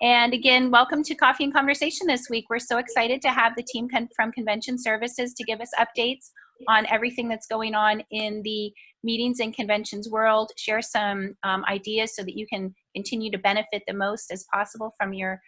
And again, welcome to Coffee and Conversation this week. We're so excited to have the team from Convention Services to give us updates on everything that's going on in the meetings and conventions world, share some ideas so that you can continue to benefit the most as possible from your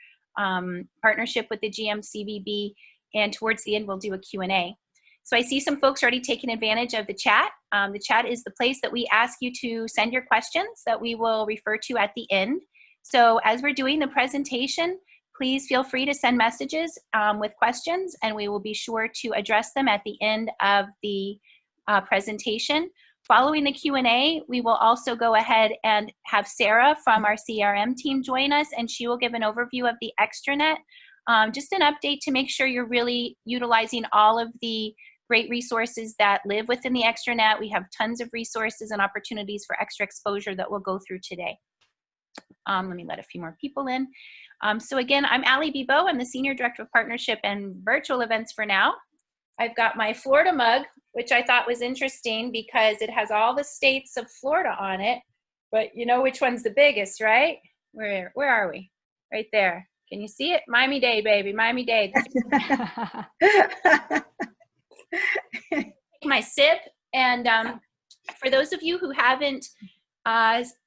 partnership with the GMCVB. And towards the end, we'll do a Q&A. So I see some folks already taking advantage of the chat. The chat is the place that we ask you to send your questions that we will refer to at the end. So as we're doing the presentation, please feel free to send messages with questions, and we will be sure to address them at the end of the presentation. Following the Q&A, we will also go ahead and have Sarah from our CRM team join us, and she will give an overview of the Extranet. Just an update to make sure you're really utilizing all of the great resources that live within the Extranet. We have tons of resources and opportunities for extra exposure that we'll go through today. Let me let a few more people in. So again, I'm Allie Bebo. I'm the Senior Director of Partnership and Virtual Events for now. I've got my Florida mug, which I thought was interesting because it has all the states of Florida on it, but you know which one's the biggest, right? Where are we? Right there. Can you see it? Miami-Dade, baby, Miami-Dade. My sip, and for those of you who haven't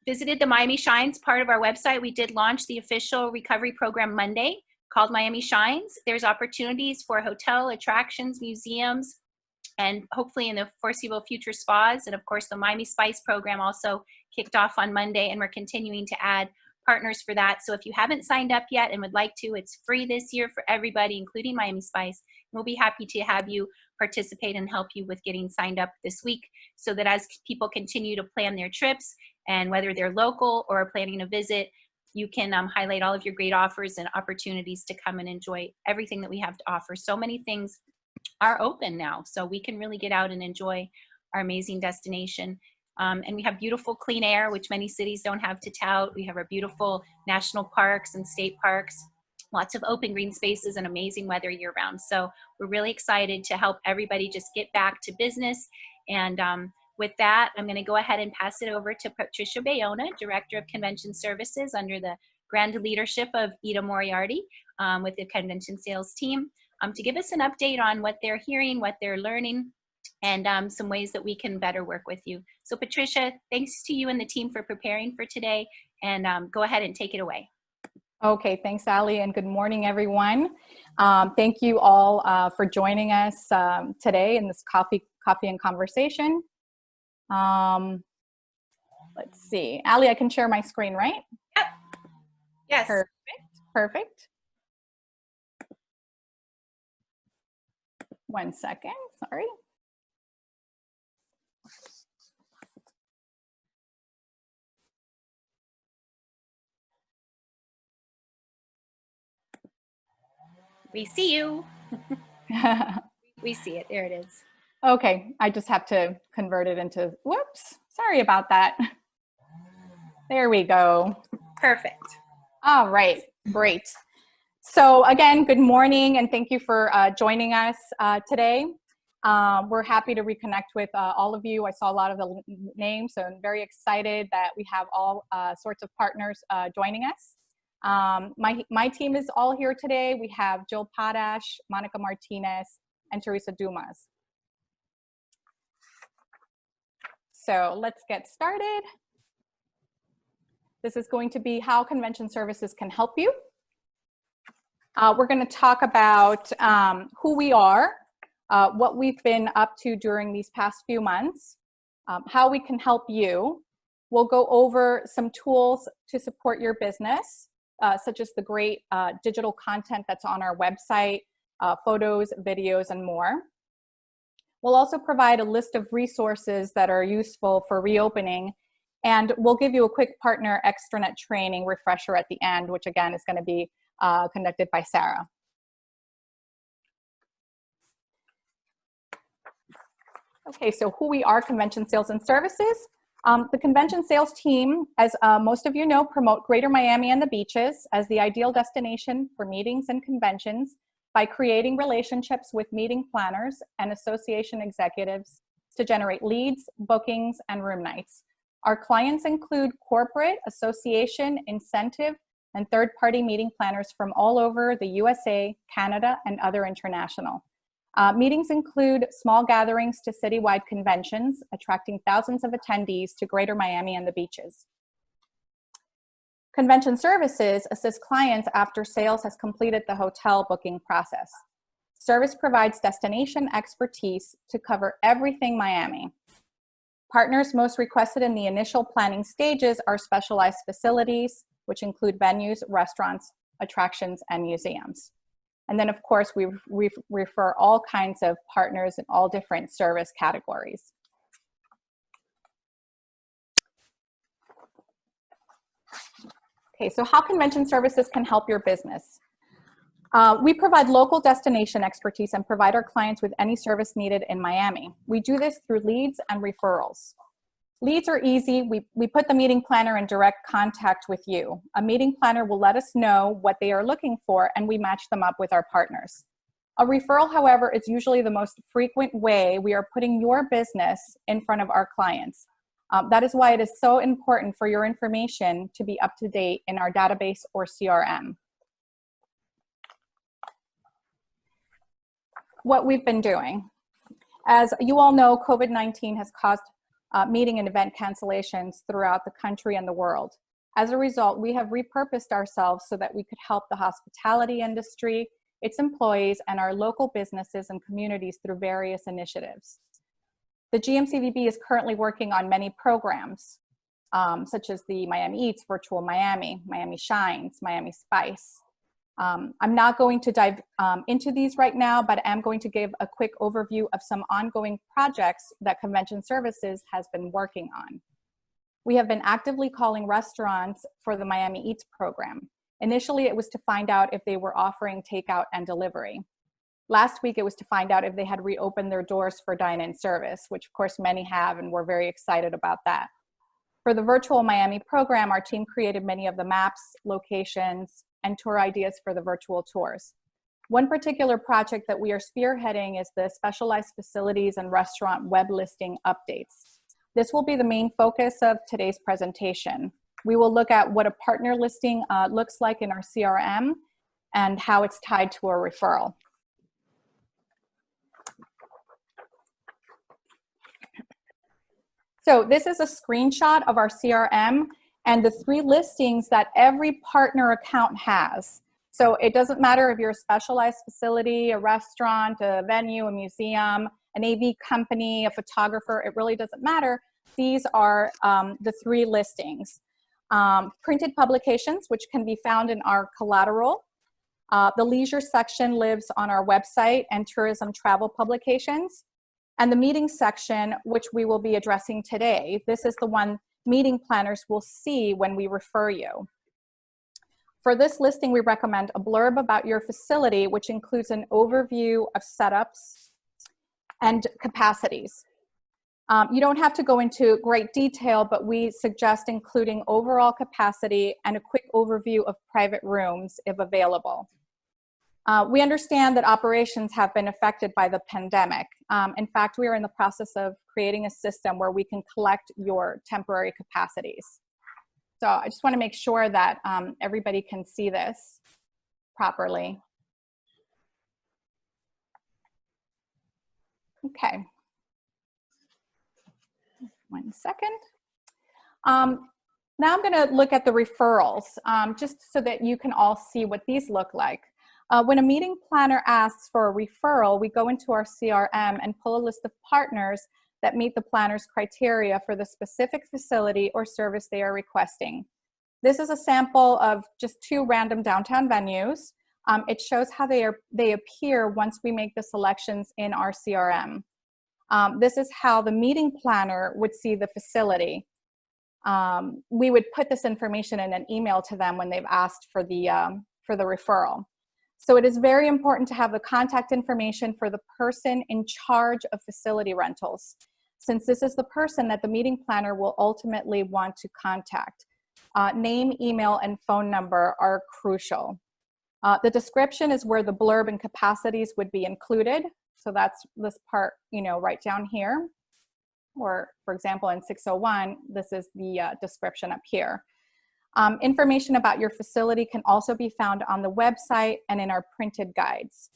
visited the Miami Shines part of our website, we did launch the official recovery program Monday called Miami Shines. There's opportunities for hotel, attractions, museums, and hopefully in the foreseeable future spas. And of course, the Miami Spice program also kicked off on Monday, and we're continuing to add partners for that. So if you haven't signed up yet and would like to, it's free this year for everybody, including Miami Spice. We'll be happy to have you participate and help you with getting signed up this week, so that as people continue to plan their trips, and whether they're local or planning a visit, you can highlight all of your great offers and opportunities to come and enjoy everything that we have to offer. So many things are open now, so we can really get out and enjoy our amazing destination. And we have beautiful clean air, which many cities don't have to tout. We have our beautiful national parks and state parks, lots of open green spaces, and amazing weather year round. So we're really excited to help everybody just get back to business. And with that, I'm going to go ahead and pass it over to Patricia Bayona, Director of Convention Services under the grand leadership of Ida Moriarty with the Convention Sales team, to give us an update on what they're hearing, what they're learning, and some ways that we can better work with you. So Patricia, thanks to you and the team for preparing for today, and go ahead and take it away. Okay, thanks, Allie, and good morning, everyone. Thank you all for joining us today in this coffee and conversation. Let's see, Allie, I can share my screen, right? Yep. Yes. Perfect. One second, sorry. We see you. We see it. There it is. Okay, I just have to convert it into, whoops, sorry about that. There we go. Perfect. All right, great. So again, good morning, and thank you for joining us today. We're happy to reconnect with all of you. I saw a lot of the names, so I'm very excited that we have all sorts of partners joining us. My team is all here today. We have Jill Potash, Monica Martinez, and Teresa Dumas. So let's get started. This is going to be how Convention Services can help you. We're going to talk about who we are, what we've been up to during these past few months, how we can help you. We'll go over some tools to support your business, such as the great digital content that's on our website, photos, videos, and more. We'll also provide a list of resources that are useful for reopening, and we'll give you a quick partner extranet training refresher at the end, which again is going to be conducted by Sarah. Okay, so who we are, Convention Sales and Services. The Convention Sales team, as most of you know, promote Greater Miami and the beaches as the ideal destination for meetings and conventions by creating relationships with meeting planners and association executives to generate leads, bookings, and room nights. Our clients include corporate, association, incentive, and third-party meeting planners from all over the USA, Canada, and other international. Meetings include small gatherings to citywide conventions, attracting thousands of attendees to Greater Miami and the beaches. Convention services assist clients after sales has completed the hotel booking process. Service provides destination expertise to cover everything Miami. Partners most requested in the initial planning stages are specialized facilities, which include venues, restaurants, attractions, and museums. And then, of course, we refer all kinds of partners in all different service categories. Okay, so how convention services can help your business. We provide local destination expertise and provide our clients with any service needed in Miami. We do this through leads and referrals. Leads are easy. We put the meeting planner in direct contact with you. A meeting planner will let us know what they are looking for, and we match them up with our partners. A referral, however, is usually the most frequent way we are putting your business in front of our clients. That is why it is so important for your information to be up to date in our database or CRM. What we've been doing. As you all know, COVID-19 has caused meeting and event cancellations throughout the country and the world. As a result, we have repurposed ourselves so that we could help the hospitality industry, its employees, and our local businesses and communities through various initiatives. The GMCVB is currently working on many programs, such as the Miami Eats, Virtual Miami, Miami Shines, Miami Spice. I'm not going to dive into these right now, but I am going to give a quick overview of some ongoing projects that Convention Services has been working on. We have been actively calling restaurants for the Miami Eats program. Initially, it was to find out if they were offering takeout and delivery. Last week, it was to find out if they had reopened their doors for dine-in service, which of course many have, and we're very excited about that. For the Virtual Miami program, our team created many of the maps, locations, and tour ideas for the virtual tours. One particular project that we are spearheading is the specialized facilities and restaurant web listing updates. This will be the main focus of today's presentation. We will look at what a partner listing looks like in our CRM and how it's tied to a referral. So this is a screenshot of our CRM and the 3 listings that every partner account has. So it doesn't matter if you're a specialized facility, a restaurant, a venue, a museum, an AV company, a photographer, it really doesn't matter. These are the 3 listings. Printed publications, which can be found in our collateral. The leisure section lives on our website, and tourism travel publications. And the meeting section, which we will be addressing today. This is the one meeting planners will see when we refer you. For this listing, we recommend a blurb about your facility, which includes an overview of setups and capacities. You don't have to go into great detail, but we suggest including overall capacity and a quick overview of private rooms if available. We understand that operations have been affected by the pandemic. In fact, we are in the process of creating a system where we can collect your temporary capacities. So I just want to make sure that everybody can see this properly. Okay. 1 second. Now I'm going to look at the referrals, just so that you can all see what these look like. When a meeting planner asks for a referral, we go into our CRM and pull a list of partners that meet the planner's criteria for the specific facility or service they are requesting. This is a sample of just 2 random downtown venues. It shows how they appear once we make the selections in our CRM. This is how the meeting planner would see the facility. We would put this information in an email to them when they've asked for the referral. So it is very important to have the contact information for the person in charge of facility rentals, since this is the person that the meeting planner will ultimately want to contact. Name, email, and phone number are crucial. The description is where the blurb and capacities would be included. So that's this part, right down here. Or for example, in 601, this is the description up here. Information about your facility can also be found on the website and in our printed guides.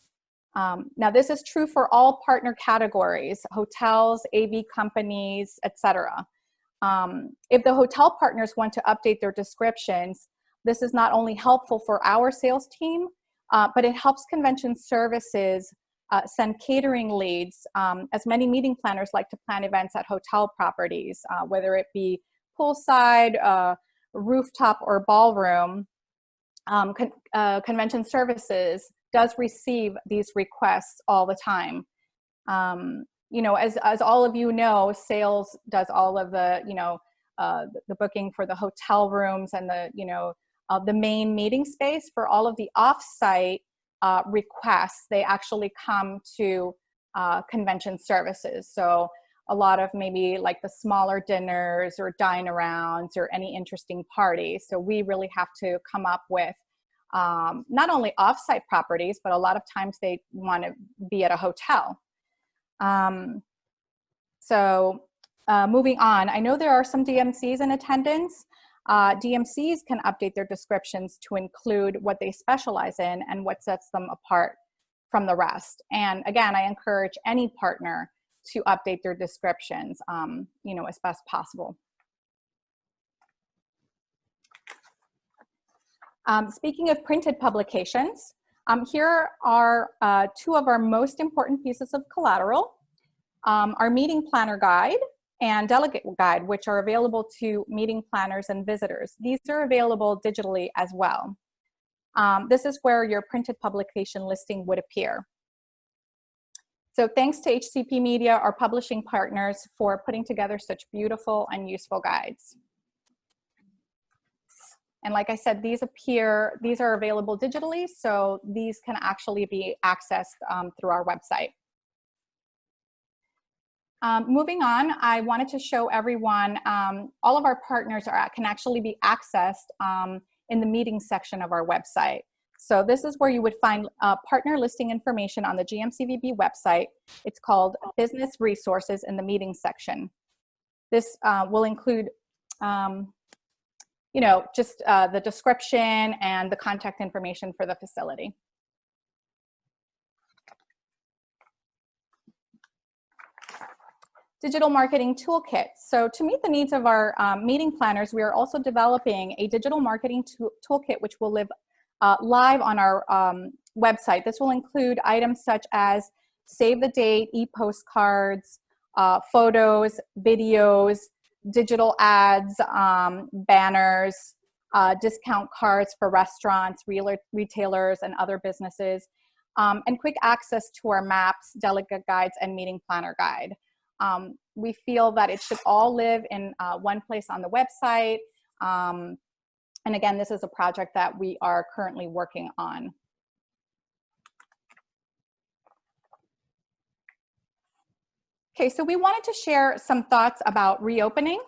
Now, this is true for all partner categories, hotels, AV companies, etc. If the hotel partners want to update their descriptions, this is not only helpful for our sales team, but it helps convention services send catering leads, as many meeting planners like to plan events at hotel properties, whether it be poolside, rooftop, or ballroom. Convention services does receive these requests all the time. You know, as all of you know, sales does all of the, you know, the booking for the hotel rooms and the, you know, the main meeting space. For all of the off-site requests, they actually come to convention services. So a lot of maybe like the smaller dinners or dine-arounds or any interesting parties. So we really have to come up with not only off-site properties, but a lot of times they want to be at a hotel. Moving on, I know there are some DMCs in attendance. DMCs can update their descriptions to include what they specialize in and what sets them apart from the rest. And again, I encourage any partner to update their descriptions, you know, as best possible. Speaking of printed publications, here are two of our most important pieces of collateral, our meeting planner guide and delegate guide, which are available to meeting planners and visitors. These are available digitally as well. This is where your printed publication listing would appear. So thanks to HCP Media, our publishing partners, for putting together such beautiful and useful guides. And like I said, these are available digitally, so these can actually be accessed through our website. Moving on, I wanted to show everyone, all of our partners can actually be accessed in the meetings section of our website. So this is where you would find partner listing information on the GMCVB website. It's called Business Resources in the meetings section. This will include, you know, just the description and the contact information for the facility. Digital marketing toolkit. So to meet the needs of our meeting planners, we are also developing a digital marketing toolkit, which will live live on our website. This will include items such as save the date, e-postcards, photos, videos, digital ads, banners, discount cards for restaurants, retailers, and other businesses, and quick access to our maps, delegate guides, and meeting planner guide. We feel that it should all live in one place on the website. And again, this is a project that we are currently working on. Okay, so we wanted to share some thoughts about reopening.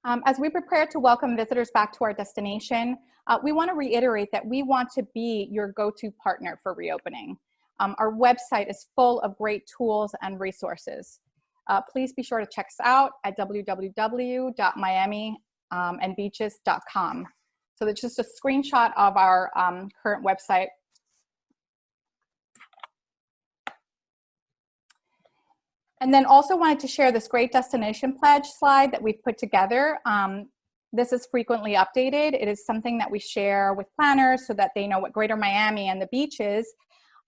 As we prepare to welcome visitors back to our destination, we want to reiterate that we want to be your go-to partner for reopening. Our website is full of great tools and resources. Please be sure to check us out at www.miamiandbeaches.com. So that's just a screenshot of our current website. And then also wanted to share this great destination pledge slide that we've put together. This is frequently updated. It is something that we share with planners so that they know what Greater Miami and the beaches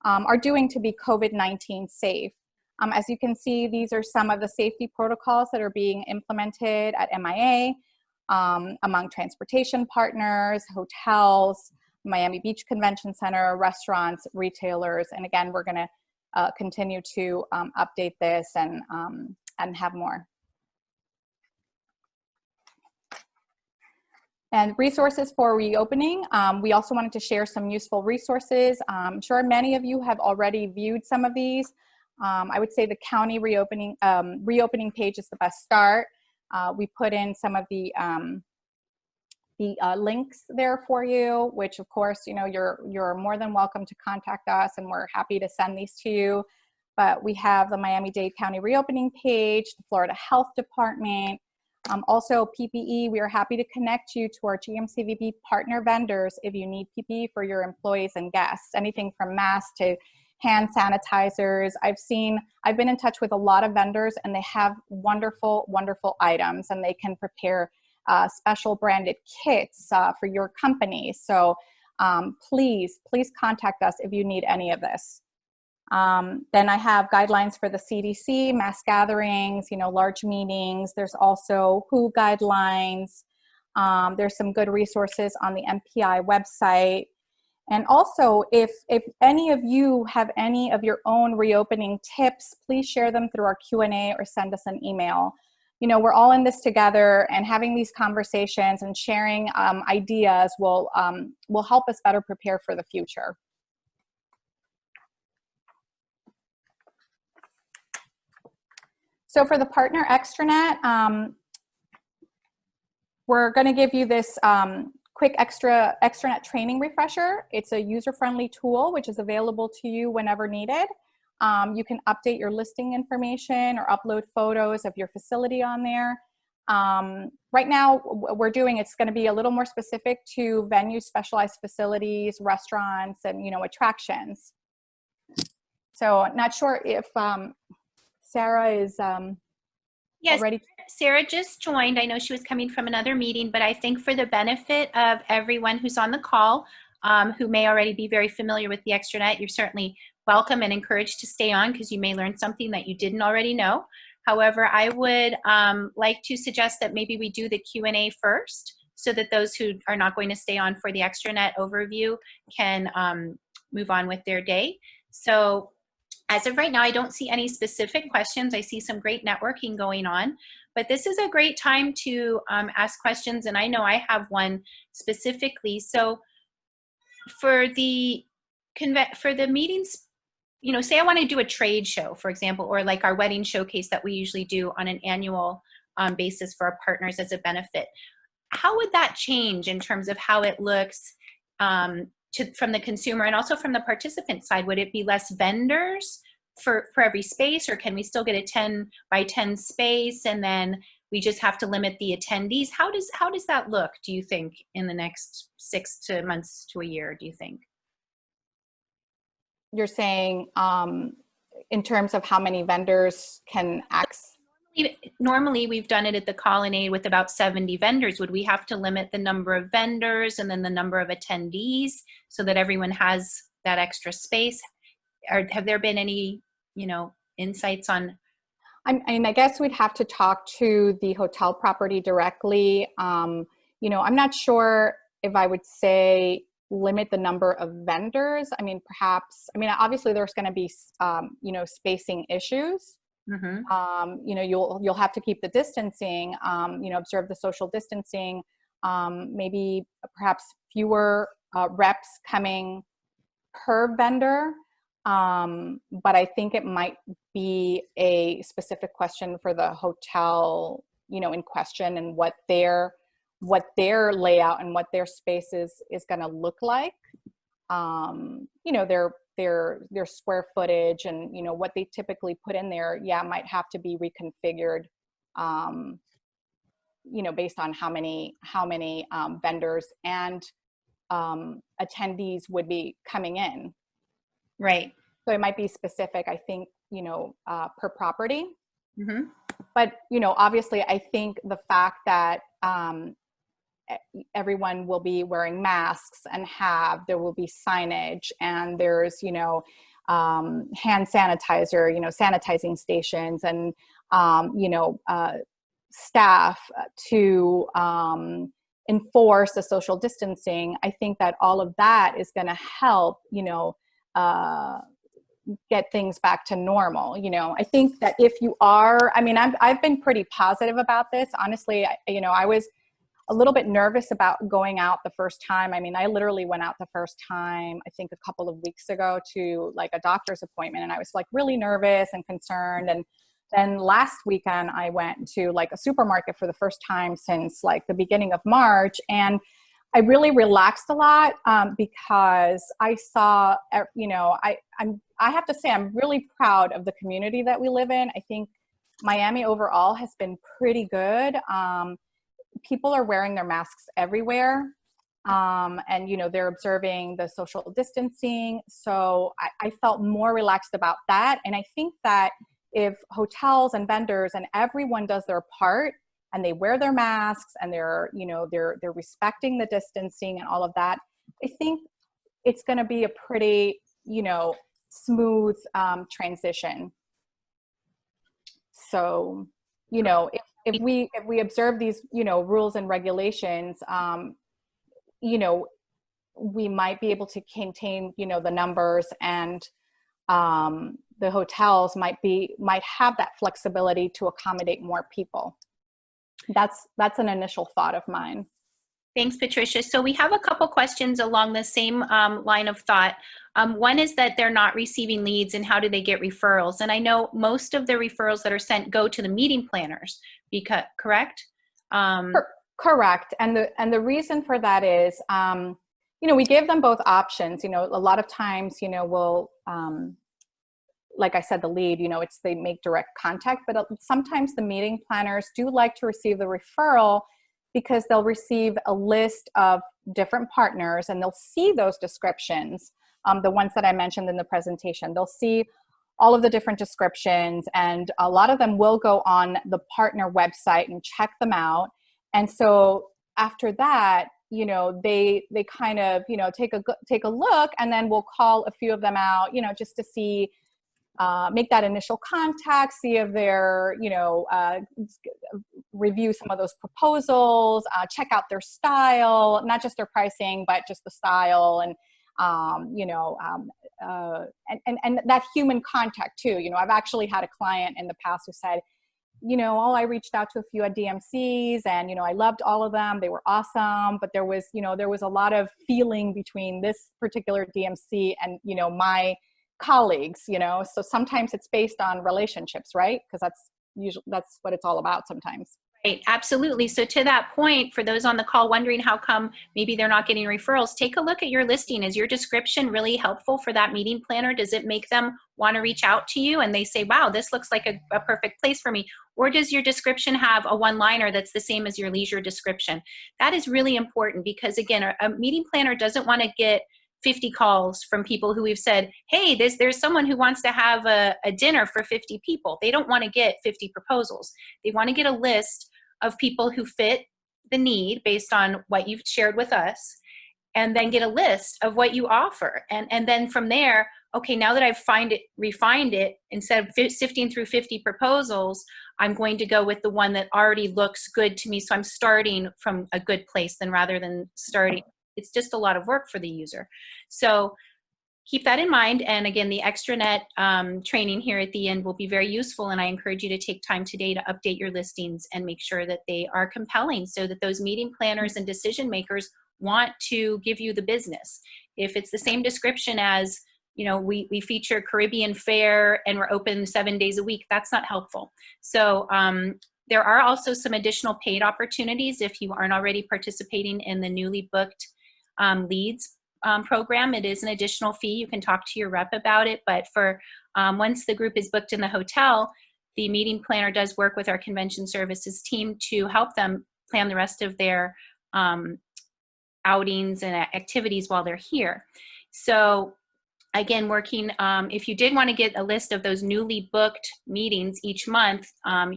are doing to be COVID-19 safe. As you can see, these are some of the safety protocols that are being implemented at MIA, among transportation partners, hotels, Miami Beach Convention Center, restaurants, retailers, and again, we're gonna continue to update this and have more. And resources for reopening. We also wanted to share some useful resources. I'm sure many of you have already viewed some of these. I would say the county reopening page is the best start. We put in some of the links there for you, which of course, you know, you're more than welcome to contact us and we're happy to send these to you. But we have the Miami-Dade County reopening page, the Florida Health Department, Also, PPE, we are happy to connect you to our GMCVB partner vendors if you need PPE for your employees and guests, anything from masks to hand sanitizers. I've been in touch with a lot of vendors, and they have wonderful, wonderful items, and they can prepare special branded kits for your company. So please contact us if you need any of this. Then I have guidelines for the CDC, mass gatherings, large meetings. There's also WHO guidelines. There's some good resources on the MPI website. And also, if any of you have any of your own reopening tips, please share them through our Q&A or send us an email. We're all in this together, and having these conversations and sharing ideas will help us better prepare for the future. So for the partner extranet, we're going to give you this quick extranet training refresher. It's a user-friendly tool which is available to you whenever needed. You can update your listing information or upload photos of your facility on there. Right now, it's going to be a little more specific to venues, specialized facilities, restaurants, and attractions. So not sure if Sarah is yes, ready. Sarah just joined. I know she was coming from another meeting, but I think for the benefit of everyone who's on the call, who may already be very familiar with the extranet, you're certainly welcome and encouraged to stay on because you may learn something that you didn't already know. However, I would like to suggest that maybe we do the Q&A first so that those who are not going to stay on for the extranet overview can move on with their day. So as of right now, I don't see any specific questions. I see some great networking going on, but this is a great time to ask questions, and I know I have one specifically. So for the meetings, say I want to do a trade show, for example, or like our wedding showcase that we usually do on an annual basis for our partners as a benefit. How would that change in terms of how it looks from the consumer and also from the participant side? Would it be less vendors for every space, or can we still get a 10 by 10 space and then we just have to limit the attendees? How does that look, do you think, in the next 6 months to a year, do you think? You're saying in terms of how many vendors can access? Normally, we've done it at the Colonnade with about 70 vendors. Would we have to limit the number of vendors and then the number of attendees so that everyone has that extra space? Or have there been any, insights on? I guess we'd have to talk to the hotel property directly. I'm not sure if I would say limit the number of vendors. Obviously there's going to be, spacing issues. Mm-hmm. You'll have to keep the distancing, observe the social distancing, maybe perhaps fewer reps coming per vendor. But I think it might be a specific question for the hotel, in question, and what their layout and what their space is going to look like. Their square footage and what they typically put in there, might have to be reconfigured, based on how many vendors and attendees would be coming in. Right. So it might be specific, I think, per property. Mm-hmm. But obviously, I think the fact that everyone will be wearing masks and there will be signage, and there's hand sanitizer, sanitizing stations, and staff to enforce the social distancing. I think that all of that is going to help get things back to normal. I think that if you are, I've been pretty positive about this. Honestly, I was a little bit nervous about going out the first time. I literally went out the first time, I think a couple of weeks ago, to like a doctor's appointment, and I was like really nervous and concerned. And then last weekend I went to like a supermarket for the first time since like the beginning of March, and I really relaxed a lot because I saw, I have to say I'm really proud of the community that we live in. I think Miami overall has been pretty good. People are wearing their masks everywhere. And, you know, they're observing the social distancing. So I felt more relaxed about that. And I think that if hotels and vendors and everyone does their part and they wear their masks and they're, you know, they're respecting the distancing and all of that, I think it's going to be a pretty, you know, smooth transition. So, you know, if we observe these, you know, rules and regulations, you know, we might be able to contain, you know, the numbers, and the hotels might have that flexibility to accommodate more people. That's an initial thought of mine. Thanks, Patricia. So we have a couple questions along the same line of thought. One is that they're not receiving leads, and how do they get referrals? And I know most of the referrals that are sent go to the meeting planners, because, correct? Correct. And the reason for that is, you know, we give them both options. You know, a lot of times, you know, we'll, like I said, the lead, you know, they make direct contact, but sometimes the meeting planners do like to receive the referral, because they'll receive a list of different partners and they'll see those descriptions, the ones that I mentioned in the presentation. They'll see all of the different descriptions, and a lot of them will go on the partner website and check them out. And so after that, you know, they kind of, you know, take a look, and then we'll call a few of them out, you know, just to see, make that initial contact, see if they're, you know, review some of those proposals, check out their style, not just their pricing, but just the style, and, you know, and that human contact too. You know, I've actually had a client in the past who said, you know, oh, I reached out to a few at DMCs, and, you know, I loved all of them. They were awesome. But there was, you know, there was a lot of feeling between this particular DMC and, you know, my colleagues, you know. So sometimes it's based on relationships, right? Because that's what it's all about sometimes. Right, absolutely. So to that point, for those on the call wondering how come maybe they're not getting referrals, take a look at your listing. Is your description really helpful for that meeting planner? Does it make them want to reach out to you and they say, wow, this looks like a perfect place for me? Or does your description have a one-liner that's the same as your leisure description? That is really important, because again, a meeting planner doesn't want to get 50 calls from people who we've said, hey, there's someone who wants to have a dinner for 50 people. They don't want to get 50 proposals. They want to get a list of people who fit the need based on what you've shared with us, and then get a list of what you offer. And then from there, okay, now that I've refined it, instead of sifting through 50 proposals, I'm going to go with the one that already looks good to me. So I'm starting from a good place rather than starting. It's just a lot of work for the user. So keep that in mind. And again, the Extranet training here at the end will be very useful. And I encourage you to take time today to update your listings and make sure that they are compelling, so that those meeting planners and decision makers want to give you the business. If it's the same description as, you know, we feature Caribbean fare and we're open 7 days a week, that's not helpful. So there are also some additional paid opportunities if you aren't already participating in the newly booked leads program. It is an additional fee. You can talk to your rep about it, but for once the group is booked in the hotel, the meeting planner does work with our convention services team to help them plan the rest of their outings and activities while they're here. So again, working, if you did want to get a list of those newly booked meetings each month,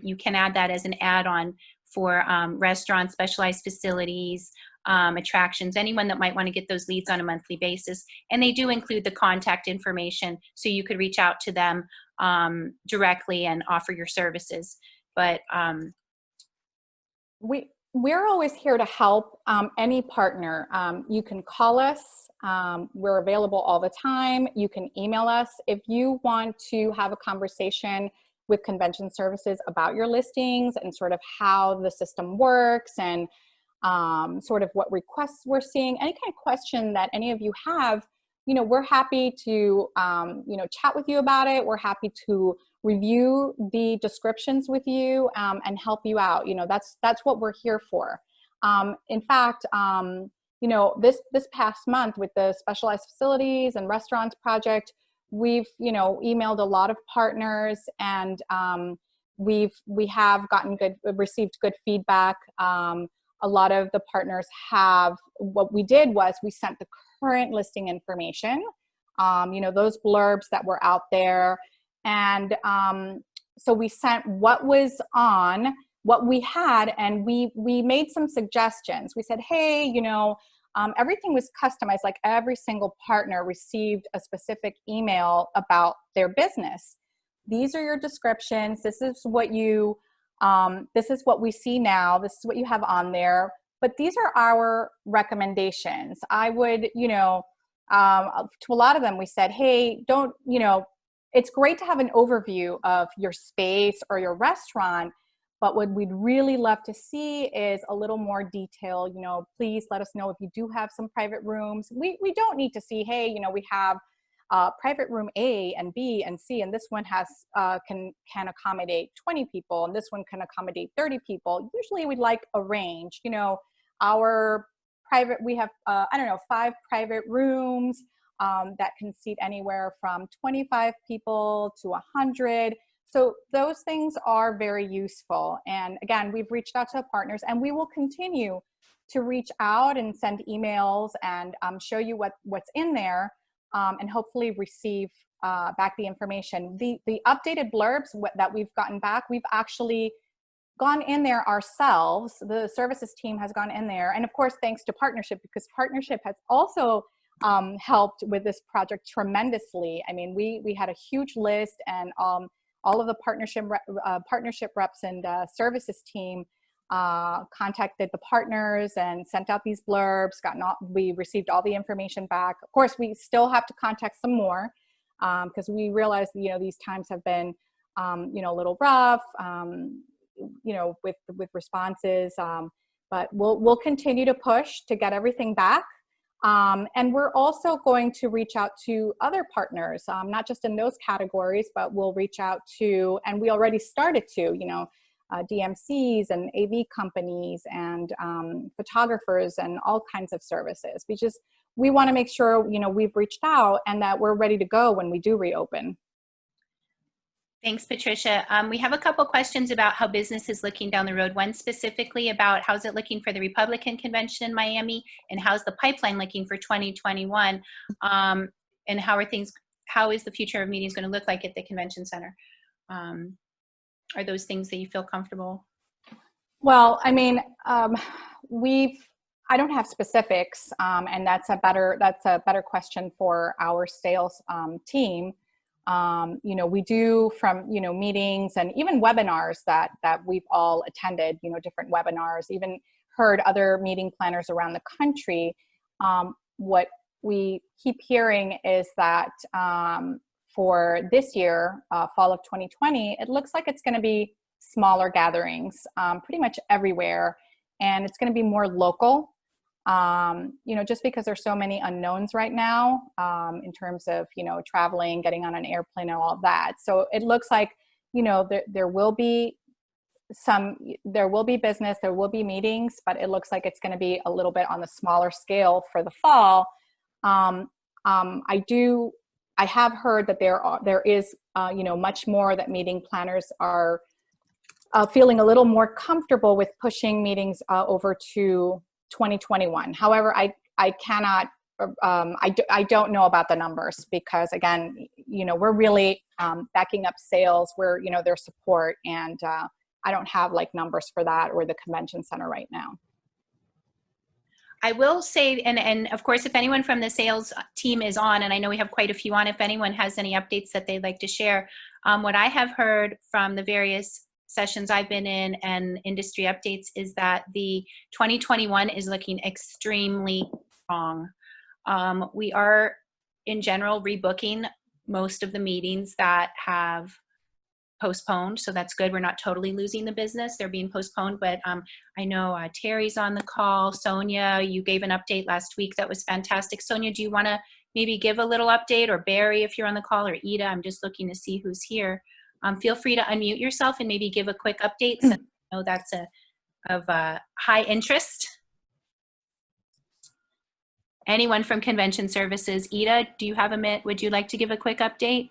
you can add that as an add-on for restaurants, specialized facilities, attractions, anyone that might want to get those leads on a monthly basis. And they do include the contact information, so you could reach out to them directly and offer your services. But we're always here to help any partner. You can call us. We're available all the time. You can email us. If you want to have a conversation with convention services about your listings and sort of how the system works, and sort of what requests we're seeing, any kind of question that any of you have, you know, we're happy to, you know, chat with you about it. We're happy to review the descriptions with you and help you out. You know, that's what we're here for. In fact, you know, this past month with the specialized facilities and restaurants project, we've, you know, emailed a lot of partners, and we have received good feedback. A lot of the partners have, what we did was we sent the current listing information, those blurbs that were out there. And so we sent what was on, what we had, and we made some suggestions. We said, hey, everything was customized. Like every single partner received a specific email about their business. These are your descriptions. This is what this is what we see now. This is what you have on there. But these are our recommendations. I would, to a lot of them, we said, hey, it's great to have an overview of your space or your restaurant, but what we'd really love to see is a little more detail. Please let us know if you do have some private rooms. We don't need to see, hey, we have private room A and B and C, and this one has can accommodate 20 people, and this one can accommodate 30 people. Usually we'd like a range. Our private, we have 5 private rooms that can seat anywhere from 25 people to 100. So those things are very useful. And again, we've reached out to the partners, and we will continue to reach out and send emails and show you what's in there. And hopefully receive back the information. The updated blurbs that we've gotten back, we've actually gone in there ourselves. The services team has gone in there. And of course, thanks to partnership, because partnership has also helped with this project tremendously. I mean, we had a huge list, and all of the partnership reps and services team contacted the partners and sent out these blurbs. We received all the information back. Of course, we still have to contact some more because we realize these times have been a little rough with responses, but we'll continue to push to get everything back. And we're also going to reach out to other partners, not just in those categories, but we'll reach out to, and we already started to, DMCs and AV companies and photographers and all kinds of services. We want to make sure, we've reached out and that we're ready to go when we do reopen. Thanks, Patricia. We have a couple questions about how business is looking down the road. One specifically about how's it looking for the Republican convention in Miami, and how's the pipeline looking for 2021, and how is the future of meetings going to look like at the convention center? Are those things that you feel comfortable? Well, I mean, I don't have specifics, and that's a better question for our sales team. We do from, meetings and even webinars that we've all attended, different webinars, even heard other meeting planners around the country. What we keep hearing is that for this year, fall of 2020, it looks like it's going to be smaller gatherings pretty much everywhere. And it's going to be more local, just because there's so many unknowns right now in terms of, traveling, getting on an airplane and all of that. So it looks like, there will be business, there will be meetings, but it looks like it's going to be a little bit on the smaller scale for the fall. I have heard that there is, much more that meeting planners are feeling a little more comfortable with pushing meetings over to 2021. However, I cannot, I don't know about the numbers because again, we're really backing up sales, we're, their support, and I don't have numbers for that or the convention center right now. I will say, and of course, if anyone from the sales team is on, and I know we have quite a few on, if anyone has any updates that they'd like to share, what I have heard from the various sessions I've been in and industry updates is that the 2021 is looking extremely strong. We are, in general, rebooking most of the meetings that have postponed, so that's good. We're not totally losing the business. They're being postponed, but I know Terry's on the call. Sonia, you gave an update last week that was fantastic. Sonia, do you want to maybe give a little update, or Barry if you're on the call, or Ida? I'm just looking to see who's here. Feel free to unmute yourself and maybe give a quick update, since I know that's of high interest. Anyone from Convention Services? Ida, do you have a minute? Would you like to give a quick update?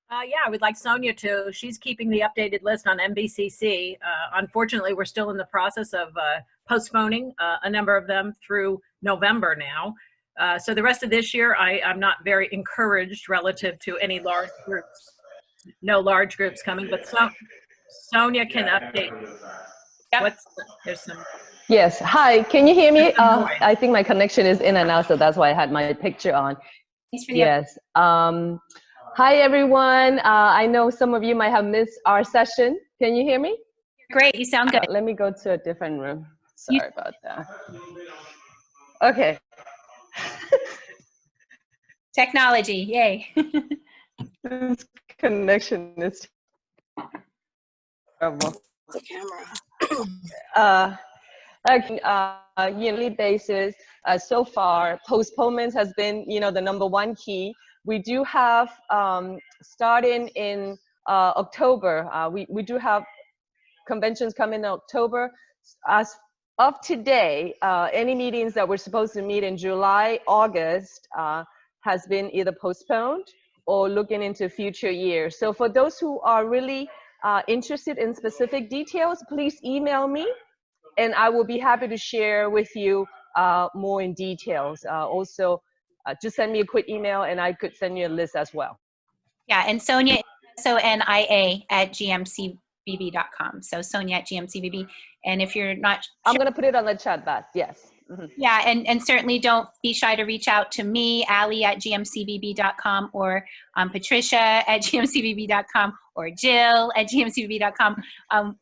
Yeah, I would like Sonia to. She's keeping the updated list on MBCC. Unfortunately, we're still in the process of postponing a number of them through November now. So the rest of this year, I'm not very encouraged relative to any large groups. No large groups coming, but Sonia can update. Yep. There's some. Yes. Hi. Can you hear me? Some noise. I think my connection is in and out, so that's why I had my picture on. Thanks for the Yes. Hi, everyone. I know some of you might have missed our session. Can you hear me? Great. You sound good. Let me go to a different room. Sorry about that. Okay. Technology. Yay. This connection is terrible. The camera. Yearly basis. So far, postponements has been, the #1 key. We do have, starting in October, we do have conventions coming in October. As of today, any meetings that were supposed to meet in July, August, has been either postponed or looking into future years. So for those who are really interested in specific details, please email me, and I will be happy to share with you more in details. Also, just send me a quick email, and I could send you a list as well. Yeah, and Sonia, sonia@gmcvb.com. So sonia@gmcvb. And if you're not sure, I'm going to put it on the chat box. Yes. Mm-hmm. Yeah, and certainly don't be shy to reach out to me, Ali@gmcvb.com, or Patricia@gmcvb.com, or Jill@gmcvb.com.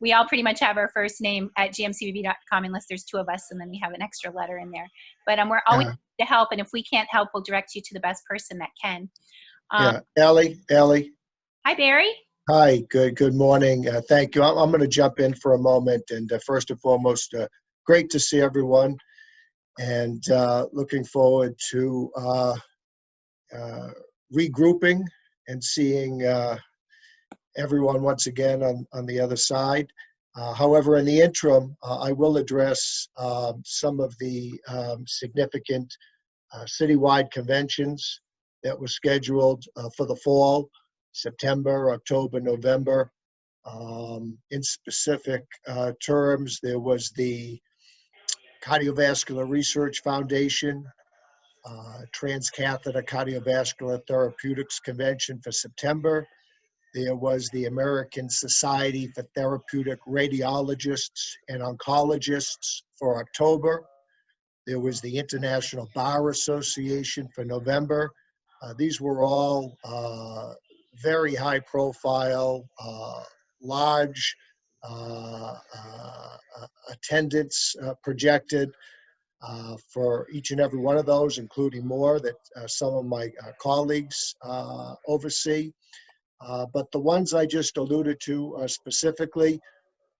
We all pretty much have our first name at gmcvb.com, unless there's two of us, and then we have an extra letter in there. But we're always to help, and if we can't help, we'll direct you to the best person that can. Allie. Hi, Barry. Hi, good morning. Thank you. I'm going to jump in for a moment, and first and foremost, great to see everyone, and looking forward to regrouping and seeing everyone once again on the other side. However, in the interim, I will address some of the significant citywide conventions that were scheduled for the fall, September, October, November. In specific terms, there was the Cardiovascular Research Foundation, Transcatheter Cardiovascular Therapeutics Convention for September. There was the American Society for Therapeutic Radiologists and Oncologists for October. There was the International Bar Association for November. These were all very high profile, large attendance projected for each and every one of those, including more that some of my colleagues oversee. But the ones I just alluded to specifically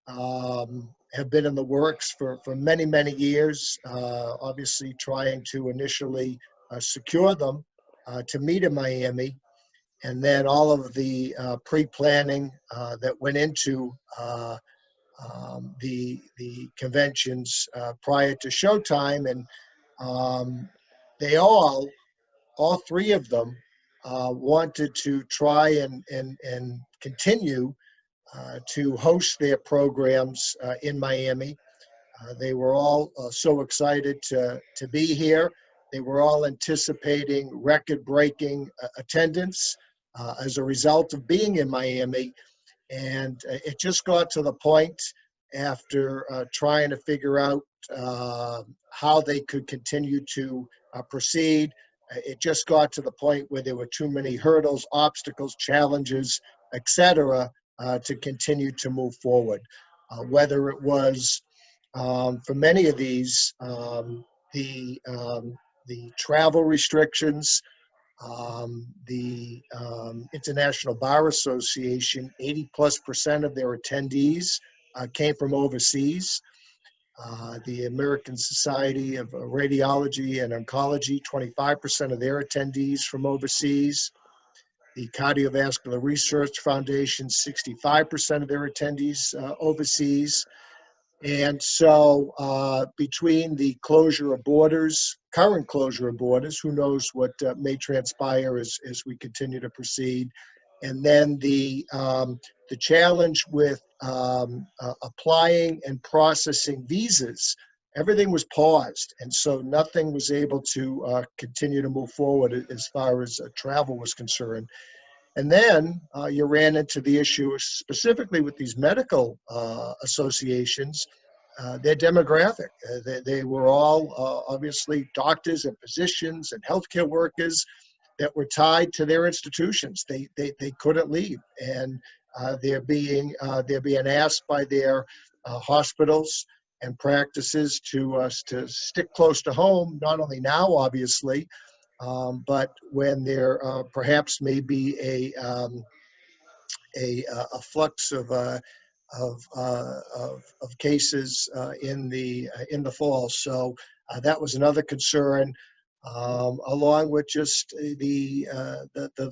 have been in the works for many, many years, obviously trying to initially secure them to meet in Miami, and then all of the pre-planning that went into the conventions prior to showtime, and they all three of them wanted to try and continue to host their programs in Miami. They were all so excited to be here. They were all anticipating record-breaking attendance as a result of being in Miami. And it just got to the point after trying to figure out how they could continue to proceed. It just got to the point where there were too many hurdles, obstacles, challenges, etc., to continue to move forward. Whether it was for many of these, the travel restrictions, the International Bar Association, 80+% of their attendees came from overseas. The American Society of Radiology and Oncology, 25% of their attendees from overseas. The Cardiovascular Research Foundation, 65% of their attendees overseas. And so between the closure of borders, current closure of borders, who knows what may transpire as we continue to proceed, And then the challenge with applying and processing visas, everything was paused. And so nothing was able to continue to move forward as far as travel was concerned. And then you ran into the issue specifically with these medical associations, their demographic. They were all obviously doctors and physicians and healthcare workers that were tied to their institutions. They couldn't leave, and they're being asked by their hospitals and practices to stick close to home. Not only now, obviously, but when there perhaps may be a flux of cases in the fall. So that was another concern, along with just the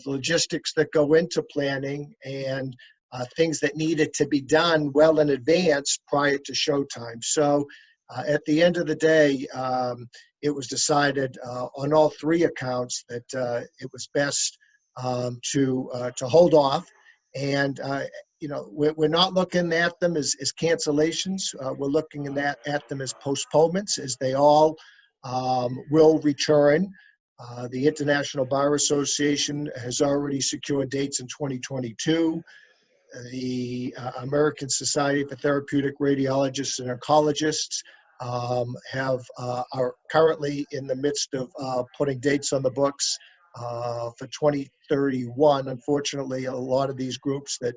logistics that go into planning and things that needed to be done well in advance prior to showtime. So at the end of the day, it was decided on all three accounts that it was best to hold off. And we're not looking at them as cancellations. We're looking at them as postponements, as they all will return. The International Bar Association has already secured dates in 2022. The American Society for Therapeutic Radiologists and Oncologists are currently in the midst of putting dates on the books for 2031. Unfortunately, a lot of these groups that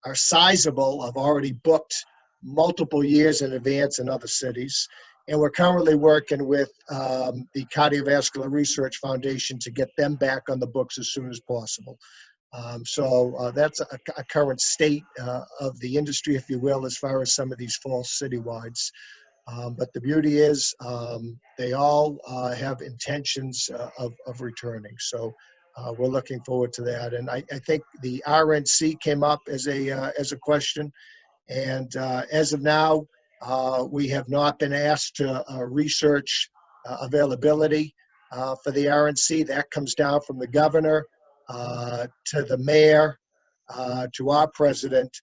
are sizable have already booked multiple years in advance in other cities. And we're currently working with the Cardiovascular Research Foundation to get them back on the books as soon as possible. So that's a current state of the industry, if you will, as far as some of these fall citywides. But the beauty is they all have intentions of returning. So we're looking forward to that. And I think the RNC came up as a question. And as of now, we have not been asked to research availability for the RNC. That comes down from the governor to the mayor to our president,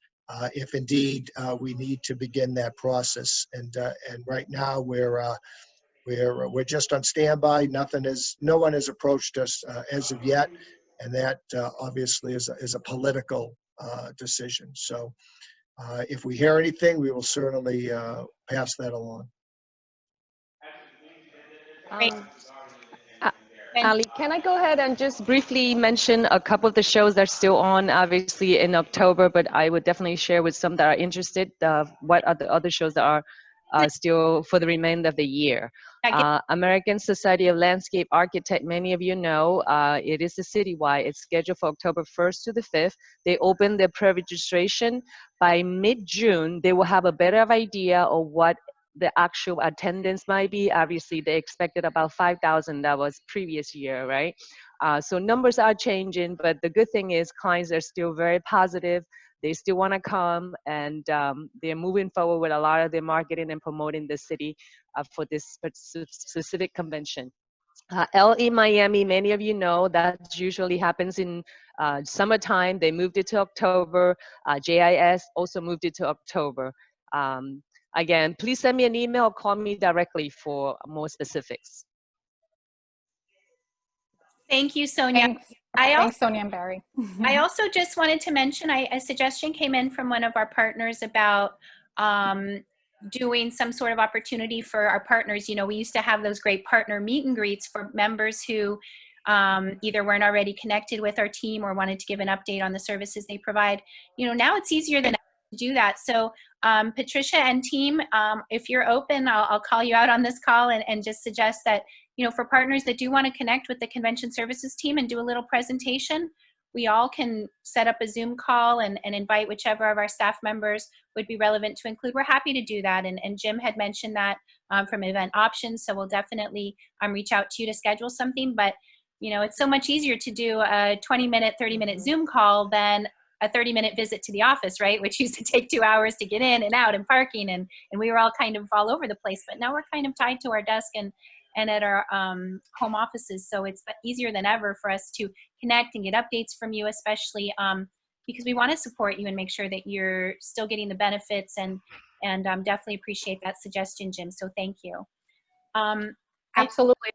if indeed we need to begin that process. And right now we're just on standby. No one has approached us as of yet, and that obviously is a political decision. So if we hear anything, we will certainly pass that along. Great. Ali, can I go ahead and just briefly mention a couple of the shows that are still on, obviously in October, but I would definitely share with some that are interested what are the other shows that are still for the remainder of the year. American Society of Landscape Architect, many of you know, it is a citywide. It's scheduled for October 1st to the 5th. They open their pre-registration. By mid-June, they will have a better idea of what the actual attendance might be. Obviously, they expected about 5,000. That was previous year, right? So numbers are changing, but the good thing is clients are still very positive. They still want to come, and they're moving forward with a lot of their marketing and promoting the city for this specific convention. LE Miami, many of you know, that usually happens in summertime. They moved it to October. JIS also moved it to October. Again, please send me an email or call me directly for more specifics. Thank you, Sonia. Thanks, Sonia and Barry. I also just wanted to mention, a suggestion came in from one of our partners about doing some sort of opportunity for our partners. You know, we used to have those great partner meet and greets for members who either weren't already connected with our team or wanted to give an update on the services they provide. You know, now it's easier than ever to do that. So Patricia and team, if you're open, I'll call you out on this call and just suggest that, you know, for partners that do want to connect with the convention services team and do a little presentation, we all can set up a Zoom call and invite whichever of our staff members would be relevant to include. We're happy to do that. And Jim had mentioned that from Event Options. So we'll definitely reach out to you to schedule something. But, you know, it's so much easier to do a 20-minute, 30-minute Zoom call than a 30-minute visit to the office, right? Which used to take 2 hours to get in and out and parking. And we were all kind of all over the place. But now we're kind of tied to our desk. And and at our home offices. So it's easier than ever for us to connect and get updates from you, especially because we want to support you and make sure that you're still getting the benefits, and definitely appreciate that suggestion, Jim. So thank you. Absolutely.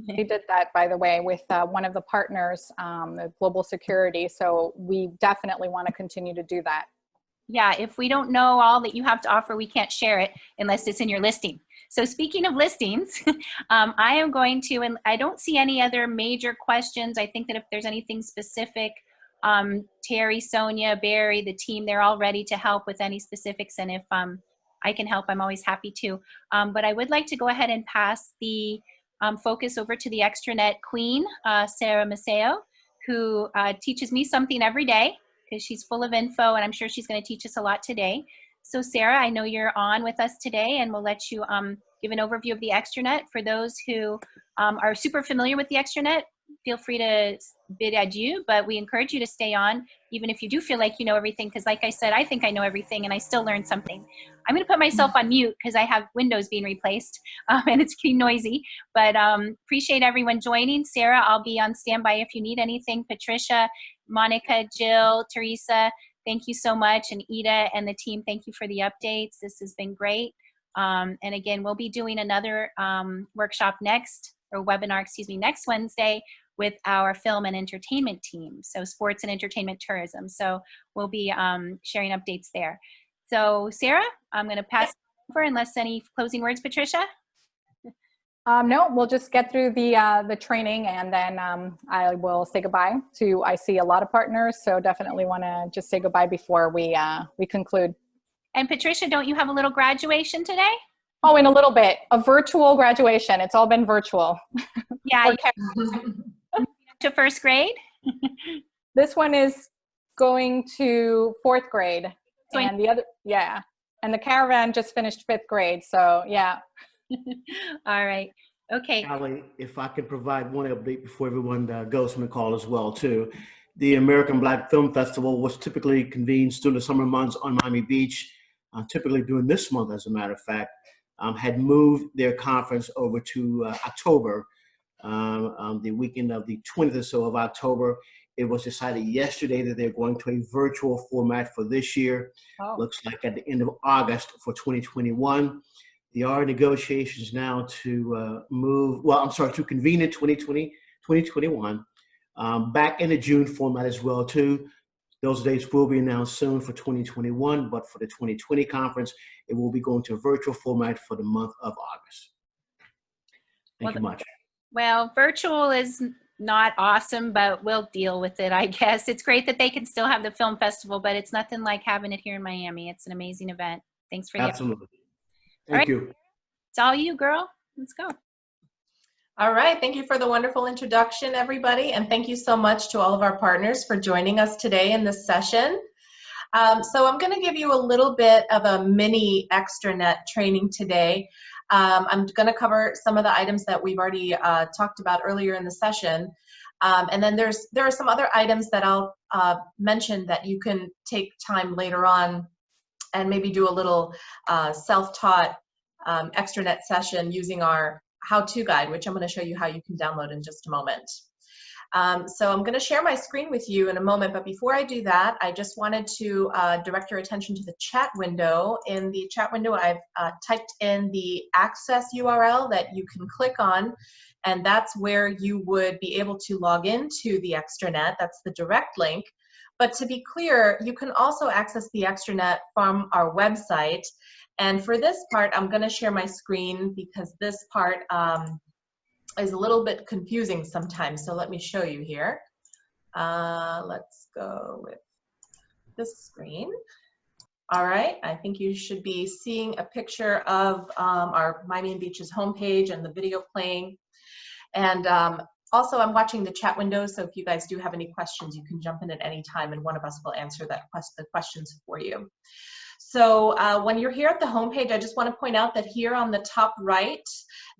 We did that, by the way, with one of the partners, the Global Security. So we definitely want to continue to do that. Yeah, if we don't know all that you have to offer, we can't share it unless it's in your listing. So speaking of listings, I am going to, and I don't see any other major questions. I think that if there's anything specific, Terry, Sonia, Barry, the team, they're all ready to help with any specifics. And if I can help, I'm always happy to. But I would like to go ahead and pass the focus over to the Extranet queen, Sarah Maceo, who teaches me something every day, because she's full of info, and I'm sure she's going to teach us a lot today. So Sarah, I know you're on with us today, and we'll let you give an overview of the Extranet. For those who are super familiar with the Extranet, feel free to bid adieu, but we encourage you to stay on, even if you do feel like you know everything, because like I said, I think I know everything, and I still learn something. I'm going to put myself on mute because I have Windows being replaced, and it's getting noisy, but appreciate everyone joining. Sarah, I'll be on standby if you need anything. Patricia, Monica, Jill, Teresa, thank you so much. And Ida and the team, thank you for the updates. This has been great. And again, we'll be doing another workshop next Wednesday with our film and entertainment team. So sports and entertainment tourism. So we'll be sharing updates there. So Sarah, I'm going to pass it over unless any closing words, Patricia? No, we'll just get through the training, and then I will say goodbye to, I see a lot of partners, so definitely want to just say goodbye before we conclude. And Patricia, don't you have a little graduation today? Oh, in a little bit, a virtual graduation. It's all been virtual. Yeah. To first grade? This one is going to 4th grade, and the other, yeah. And the caravan just finished 5th grade, so yeah. All right. Okay. Ali, if I could provide one update before everyone goes from the call as well, too. The American Black Film Festival, which typically convenes during the summer months on Miami Beach, typically during this month, as a matter of fact, had moved their conference over to October, the weekend of the 20th or so of October. It was decided yesterday that they're going to a virtual format for this year. Oh. Looks like at the end of August for 2021. There are negotiations now to to convene in 2021, back in the June format as well, too. Those dates will be announced soon for 2021, but for the 2020 conference, it will be going to a virtual format for the month of August. Thank you much. Well, virtual is not awesome, but we'll deal with it, I guess. It's great that they can still have the film festival, but it's nothing like having it here in Miami. It's an amazing event. Thanks for the Absolutely. Thank you. It's all you, girl. Let's go. All right. Thank you for the wonderful introduction, everybody. And thank you so much to all of our partners for joining us today in this session. So I'm going to give you a little bit of a mini Extranet training today. I'm going to cover some of the items that we've already talked about earlier in the session. And then there are some other items that I'll mention that you can take time later on and maybe do a little self-taught Extranet session using our how-to guide, which I'm going to show you how you can download in just a moment. So I'm going to share my screen with you in a moment, but before I do that, I just wanted to direct your attention to the chat window. In the chat window, I've typed in the access URL that you can click on, and that's where you would be able to log into the Extranet. That's the direct link. But to be clear, you can also access the Extranet from our website. And for this part, I'm going to share my screen because this part is a little bit confusing sometimes. So let me show you here. Let's go with this screen. All right, I think you should be seeing a picture of our Miami Beaches homepage and the video playing. And also, I'm watching the chat window, so if you guys do have any questions, you can jump in at any time and one of us will answer the questions for you. So when you're here at the homepage, I just want to point out that here on the top right,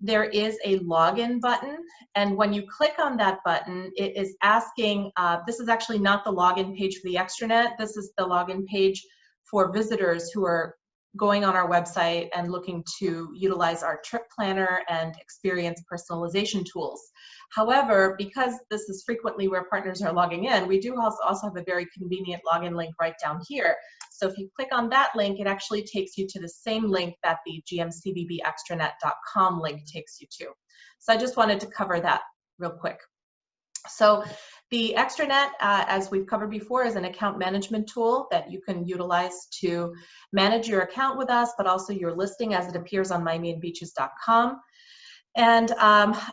there is a login button. And when you click on that button, it is asking, this is actually not the login page for the Extranet. This is the login page for visitors who are going on our website and looking to utilize our trip planner and experience personalization tools. However, because this is frequently where partners are logging in, we do also have a very convenient login link right down here. So if you click on that link, it actually takes you to the same link that the GMCVBextranet.com link takes you to. So I just wanted to cover that real quick. So the Extranet, as we've covered before, is an account management tool that you can utilize to manage your account with us, but also your listing as it appears on miamiandbeaches.com. And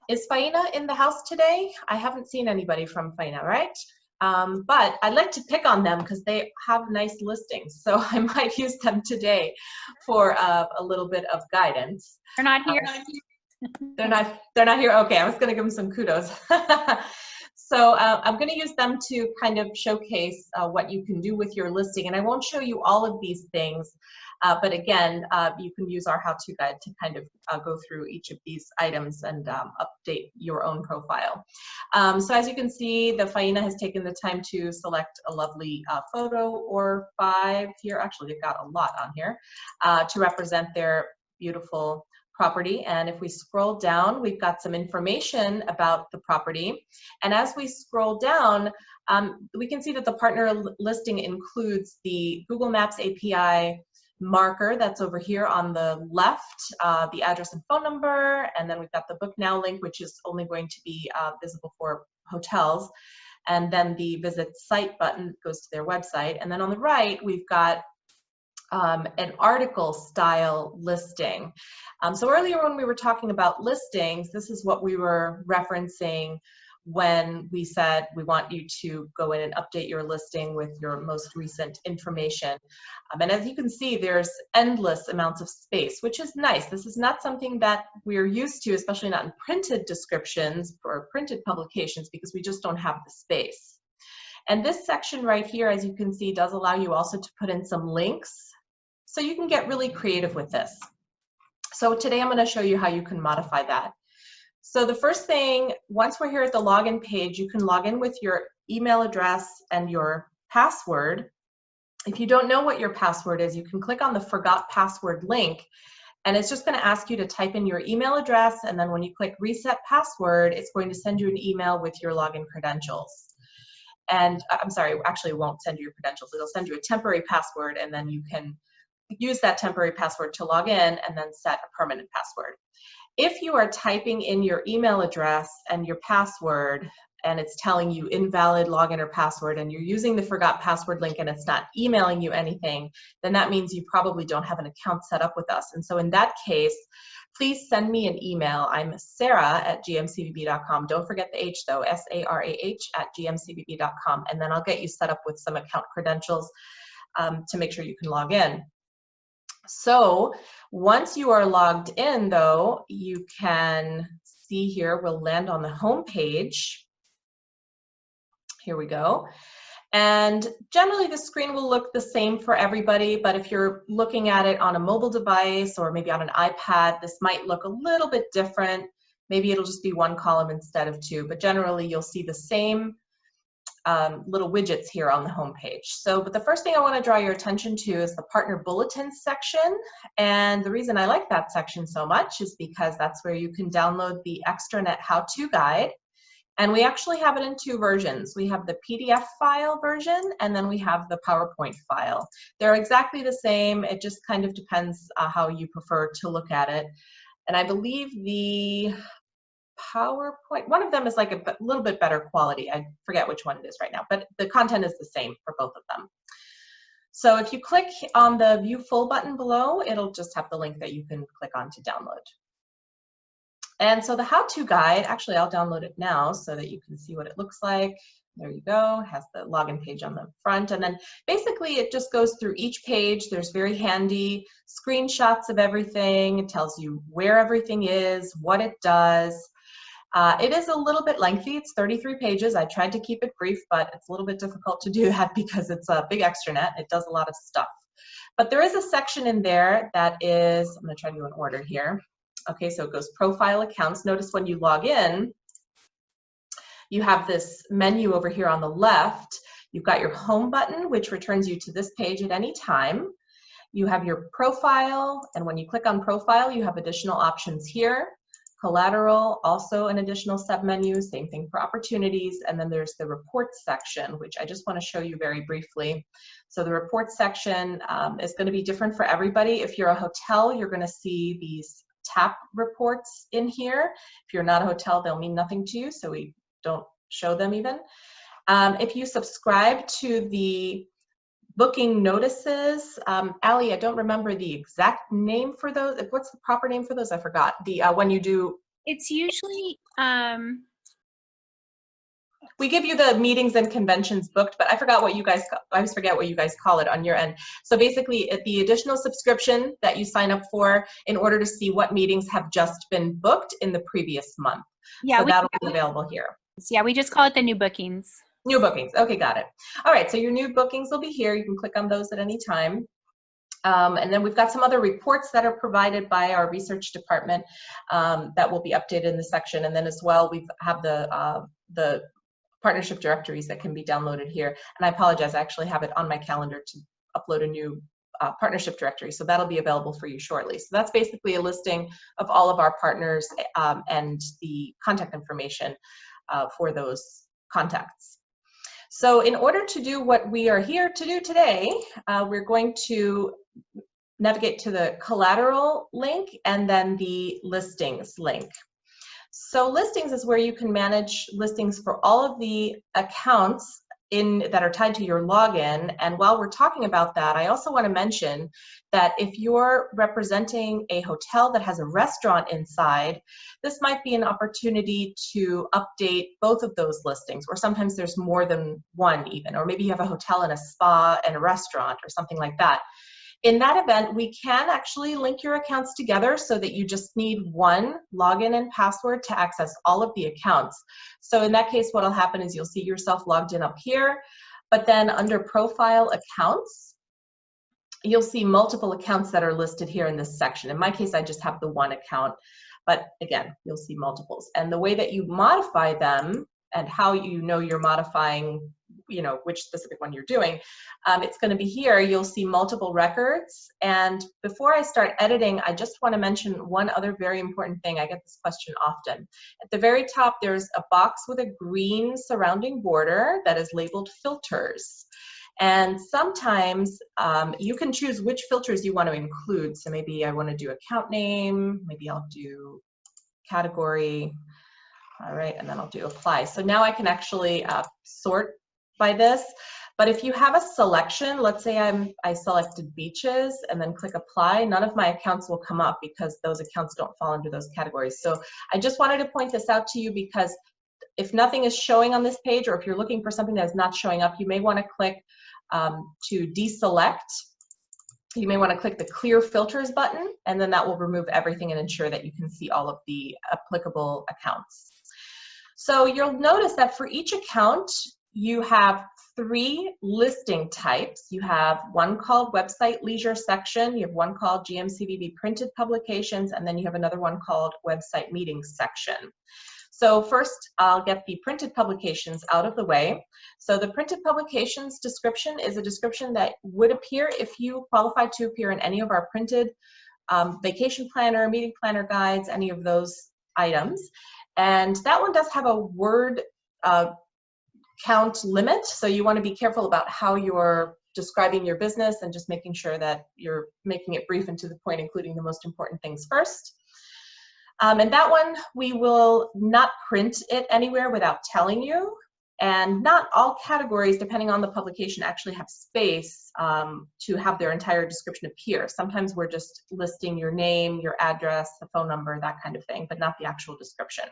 is Faina in the house today? I haven't seen anybody from Faina, right? But I'd like to pick on them because they have nice listings. So I might use them today for a little bit of guidance. They're not here. They're not here. Okay, I was going to give them some kudos. So I'm going to use them to kind of showcase what you can do with your listing. And I won't show you all of these things, but again, you can use our how-to guide to kind of go through each of these items and update your own profile. So as you can see, the Faina has taken the time to select a lovely photo or 5 here. Actually, they've got a lot on here to represent their beautiful property. And if we scroll down, we've got some information about the property. And as we scroll down, we can see that the partner listing includes the Google Maps API marker that's over here on the left, the address and phone number, and then we've got the Book Now link, which is only going to be visible for hotels, and then the Visit Site button goes to their website. And then on the right, we've got an article style listing. So earlier when we were talking about listings, this is what we were referencing when we said we want you to go in and update your listing with your most recent information. And as you can see, there's endless amounts of space, which is nice. This is not something that we're used to, especially not in printed descriptions or printed publications, because we just don't have the space. And this section right here, as you can see, does allow you also to put in some links. So you can get really creative with this. So today I'm going to show you how you can modify that. So the first thing, once we're here at the login page, you can log in with your email address and your password. If you don't know what your password is, you can click on the Forgot Password link, and it's just going to ask you to type in your email address, and then when you click Reset Password, it's going to send you an email with your login credentials. And I'm sorry, actually it won't send you your credentials. It'll send you a temporary password, and then you can use that temporary password to log in and then set a permanent password. If you are typing in your email address and your password and it's telling you invalid login or password and you're using the Forgot Password link and it's not emailing you anything, then that means you probably don't have an account set up with us. And so in that case, please send me an email. I'm Sarah@gmcvb.com. Don't forget the H though, SARAH@gmcvb.com. And then I'll get you set up with some account credentials to make sure you can log in. So once you are logged in though, you can see here, we'll land on the home page. Here we go. And generally the screen will look the same for everybody, but if you're looking at it on a mobile device or maybe on an iPad, this might look a little bit different. Maybe it'll just be 1 column instead of 2, but generally you'll see the same little widgets here on the home page. So, but the first thing I want to draw your attention to is the Partner Bulletin section. And the reason I like that section so much is because that's where you can download the Extranet how-to guide. And we actually have it in 2 versions. We have the PDF file version, and then we have the PowerPoint file. They're exactly the same. It just kind of depends how you prefer to look at it. And I believe the PowerPoint, one of them is like a little bit better quality. I forget which one it is right now, but the content is the same for both of them. So if you click on the View Full button below, it'll just have the link that you can click on to download. And so the how-to guide, actually I'll download it now so that you can see what it looks like. There you go, it has the login page on the front, and then basically it just goes through each page. There's very handy screenshots of everything. It tells you where everything is, what it does. It is a little bit lengthy. It's 33 pages. I tried to keep it brief, but it's a little bit difficult to do that because it's a big extranet. It does a lot of stuff. But there is a section in there that is, I'm going to try to do an order here. Okay, so it goes Profile Accounts. Notice when you log in, you have this menu over here on the left. You've got your Home button, which returns you to this page at any time. You have your profile, and when you click on profile, you have additional options here. Collateral, also an additional submenu, same thing for opportunities, and then there's the reports section, which I just want to show you very briefly. So the reports section is going to be different for everybody. If you're a hotel, you're going to see these TAP reports in here. If you're not a hotel, they'll mean nothing to you, so we don't show them even. If you subscribe to the booking notices, Allie, I don't remember the exact name for those. What's the proper name for those? I forgot. The when you do. It's usually we give you the meetings and conventions booked, but I forgot what you guys. I always forget what you guys call it on your end. So basically, the additional subscription that you sign up for in order to see what meetings have just been booked in the previous month. Yeah, so that'll be available here. Yeah, we just call it the new bookings. New bookings. Okay, got it. All right, so your new bookings will be here. You can click on those at any time. And then we've got some other reports that are provided by our research department that will be updated in the section. And then as well, we have the partnership directories that can be downloaded here. And I apologize, I actually have it on my calendar to upload a new partnership directory. So that'll be available for you shortly. So that's basically a listing of all of our partners and the contact information for those contacts. So in order to do what we are here to do today, we're going to navigate to the collateral link and then the listings link. So listings is where you can manage listings for all of the accounts that are tied to your login. And while we're talking about that, I also want to mention that if you're representing a hotel that has a restaurant inside, this might be an opportunity to update both of those listings, or sometimes there's more than one even, or maybe you have a hotel and a spa and a restaurant or something like that. In that event, we can actually link your accounts together so that you just need one login and password to access all of the accounts. So in that case, what'll happen is you'll see yourself logged in up here, but then under profile accounts, you'll see multiple accounts that are listed here in this section. In my case, I just have the one account, but again, you'll see multiples. And the way that you modify them and how you know you're modifying, you know, which specific one you're doing, it's going to be here. You'll see multiple records. And before I start editing, I just want to mention one other very important thing. I get this question often. At the very top, there's a box with a green surrounding border that is labeled filters. And sometimes you can choose which filters you want to include. So maybe I want to do account name, maybe I'll do category. All right, and then I'll do apply. So now I can actually sort by this. But if you have a selection, let's say I selected beaches and then click apply, none of my accounts will come up because those accounts don't fall under those categories. So I just wanted to point this out to you because if nothing is showing on this page, or if you're looking for something that is not showing up, you may want to click to deselect. You may want to click the clear filters button, and then that will remove everything and ensure that you can see all of the applicable accounts. So you'll notice that for each account, you have 3 listing types. You have one called website leisure section, you have one called GMCVB printed publications, and then you have another one called website meetings section. So first, I'll get the printed publications out of the way. So the printed publications description is a description that would appear if you qualify to appear in any of our printed vacation planner, meeting planner guides, any of those items. And that one does have a word count limit, so you want to be careful about how you're describing your business and just making sure that you're making it brief and to the point, including the most important things first. And that one, we will not print it anywhere without telling you. And not all categories, depending on the publication, actually have space to have their entire description appear. Sometimes we're just listing your name, your address, the phone number, that kind of thing, but not the actual description.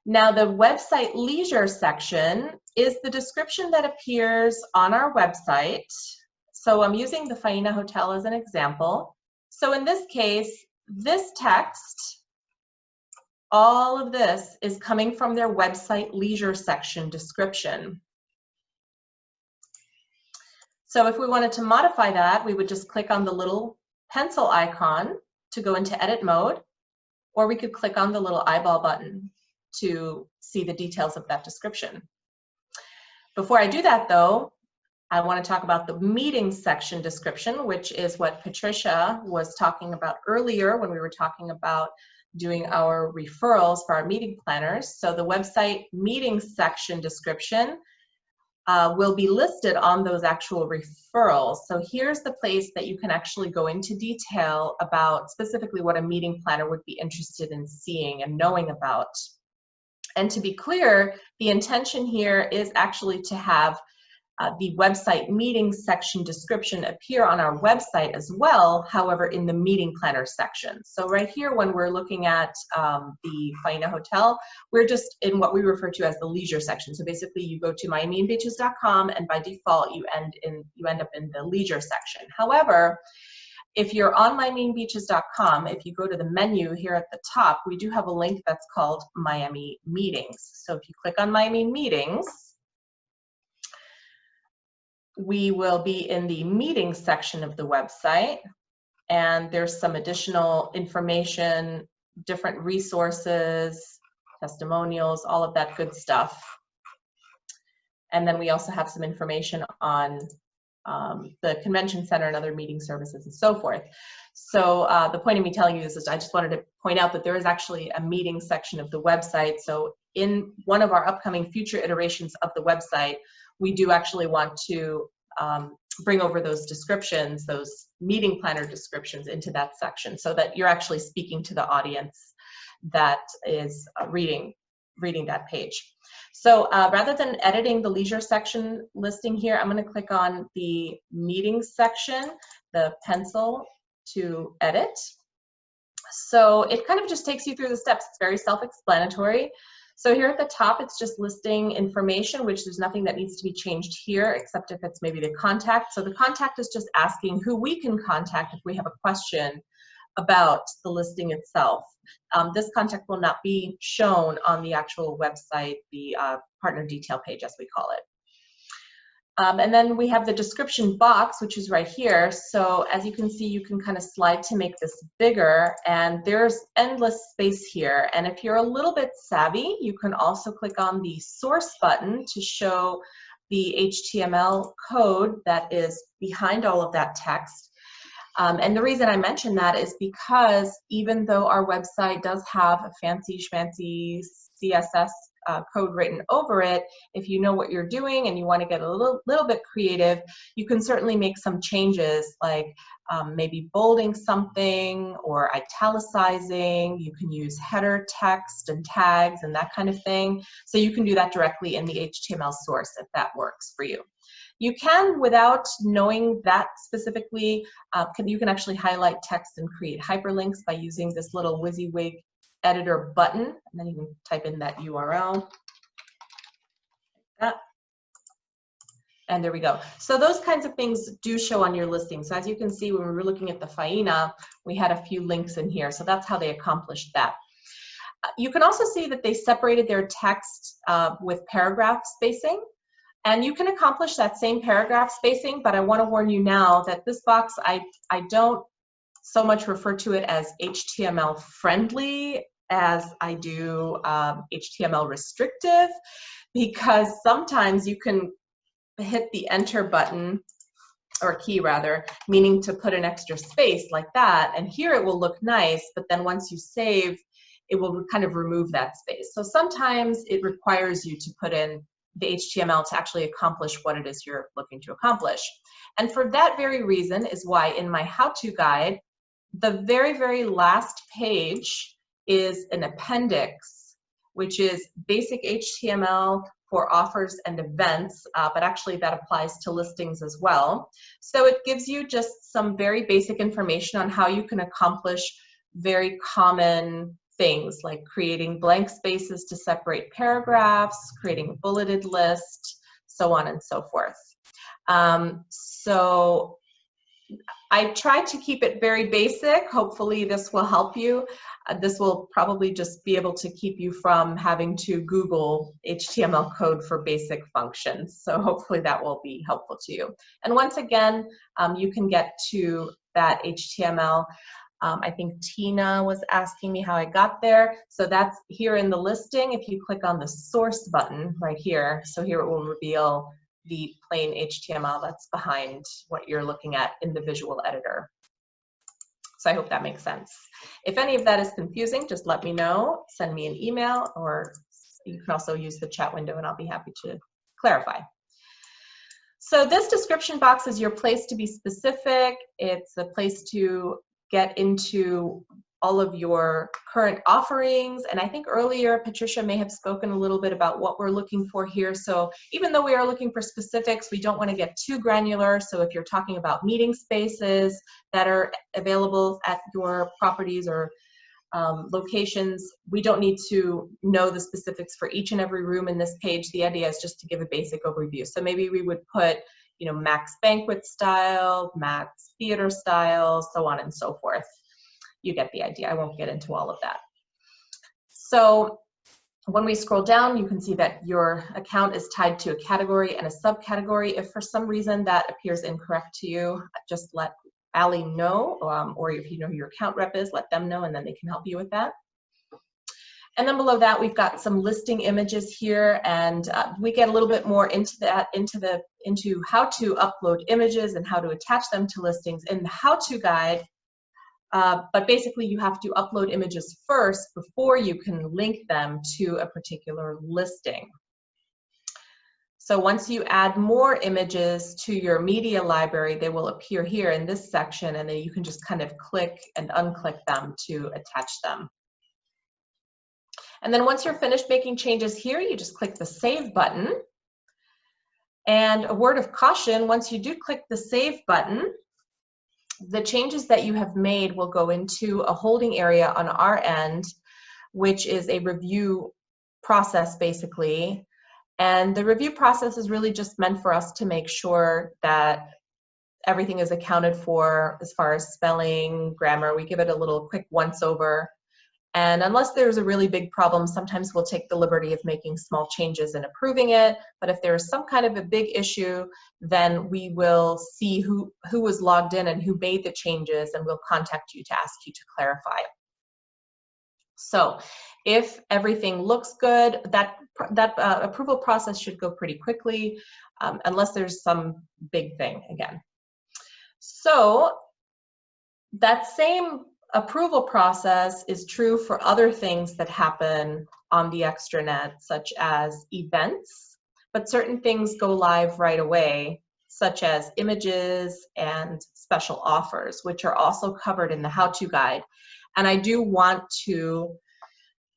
Now, the website leisure section is the description that appears on our website. So I'm using the Faina Hotel as an example. So in this case, this text, all of this is coming from their website leisure section description. So if we wanted to modify that, we would just click on the little pencil icon to go into edit mode, or we could click on the little eyeball button to see the details of that description. Before I do that though, I want to talk about the meeting section description, which is what Patricia was talking about earlier when we were talking about doing our referrals for our meeting planners. So the website meeting section description will be listed on those actual referrals. So here's the place that you can actually go into detail about specifically what a meeting planner would be interested in seeing and knowing about. And to be clear, the intention here is actually to have the website meeting section description appear on our website as well, however, in the meeting planner section. So right here, when we're looking at the Faena Hotel, we're just in what we refer to as the leisure section. So basically, you go to miamiandbeaches.com, and by default, you end up in the leisure section. However, if you're on miamiandbeaches.com, if you go to the menu here at the top, we do have a link that's called Miami Meetings. So if you click on Miami Meetings, we will be in the meetings section of the website, and there's some additional information, different resources, testimonials, all of that good stuff. And then we also have some information on the convention center and other meeting services and so forth. So the point of me telling you this is I just wanted to point out that there is actually a meeting section of the website. So in one of our upcoming future iterations of the website, we do actually want to bring over those descriptions, those meeting planner descriptions into that section so that you're actually speaking to the audience that is reading that page. So rather than editing the leisure section listing here, I'm going to click on the meetings section, the pencil to edit. So it kind of just takes you through the steps. It's very self-explanatory. So here at the top, it's just listing information, which there's nothing that needs to be changed here, except if it's maybe the contact. So the contact is just asking who we can contact if we have a question about the listing itself. This contact will not be shown on the actual website, the partner detail page, as we call it. And then we have the description box, which is right here. So as you can see, you can kind of slide to make this bigger, and there's endless space here. And if you're a little bit savvy, you can also click on the source button to show the HTML code that is behind all of that text. And the reason I mention that is because even though our website does have a fancy schmancy CSS code written over it, if you know what you're doing and you want to get a little bit creative, you can certainly make some changes, like maybe bolding something or italicizing. You can use header text and tags and that kind of thing. So you can do that directly in the HTML source if that works for you. You can, without knowing that specifically, you can actually highlight text and create hyperlinks by using this little WYSIWYG editor button, and then you can type in that URL. Like that. And there we go. So those kinds of things do show on your listing. So as you can see, when we were looking at the Faena, we had a few links in here. So that's how they accomplished that. You can also see that they separated their text with paragraph spacing. And you can accomplish that same paragraph spacing, but I want to warn you now that this box, I don't so much refer to it as HTML friendly as I do HTML restrictive, because sometimes you can hit the enter button, or key rather, meaning to put an extra space like that, and here it will look nice, but then once you save, it will kind of remove that space. So sometimes it requires you to put in the HTML to actually accomplish what it is you're looking to accomplish. And for that very reason is why in my how-to guide, the very, very last page is an appendix, which is basic HTML for offers and events, but actually that applies to listings as well. So it gives you just some very basic information on how you can accomplish very common things like creating blank spaces to separate paragraphs, creating a bulleted list, so on and so forth. So I tried to keep it very basic. Hopefully this will help you. This will probably just be able to keep you from having to Google HTML code for basic functions. So hopefully that will be helpful to you. And once again, you can get to that HTML. I think Tina was asking me how I got there. So that's here in the listing. If you click on the source button right here, so here it will reveal the plain HTML that's behind what you're looking at in the visual editor. So I hope that makes sense. If any of that is confusing, just let me know, send me an email, or you can also use the chat window and I'll be happy to clarify. So this description box is your place to be specific. It's a place to get into all of your current offerings. And I think earlier Patricia may have spoken a little bit about what we're looking for here. So even though we are looking for specifics, we don't want to get too granular. So if you're talking about meeting spaces that are available at your properties or locations, we don't need to know the specifics for each and every room in this page. The idea is just to give a basic overview. So maybe we would put, you know, max banquet style, max theater style, so on and so forth. You get the idea. I won't get into all of that. So when we scroll down, you can see that your account is tied to a category and a subcategory. If for some reason that appears incorrect to you, just let Allie know, or if you know who your account rep is, let them know, and then they can help you with that. And then below that, we've got some listing images here, and we get a little bit more into that, into how to upload images and how to attach them to listings in the how-to guide. But basically, you have to upload images first before you can link them to a particular listing. So once you add more images to your media library, they will appear here in this section, and then you can just kind of click and unclick them to attach them. And then once you're finished making changes here, you just click the Save button. And a word of caution, once you do click the Save button, the changes that you have made will go into a holding area on our end, which is a review process, basically. And the review process is really just meant for us to make sure that everything is accounted for as far as spelling, grammar. We give it a little quick once over. And unless there's a really big problem, sometimes we'll take the liberty of making small changes and approving it. But if there's some kind of a big issue, then we will see who was logged in and who made the changes, and we'll contact you to ask you to clarify. So if everything looks good, that approval process should go pretty quickly, unless there's some big thing again. So that same approval process is true for other things that happen on the extranet, such as events, but certain things go live right away, such as images and special offers, which are also covered in the how-to guide. And I do want to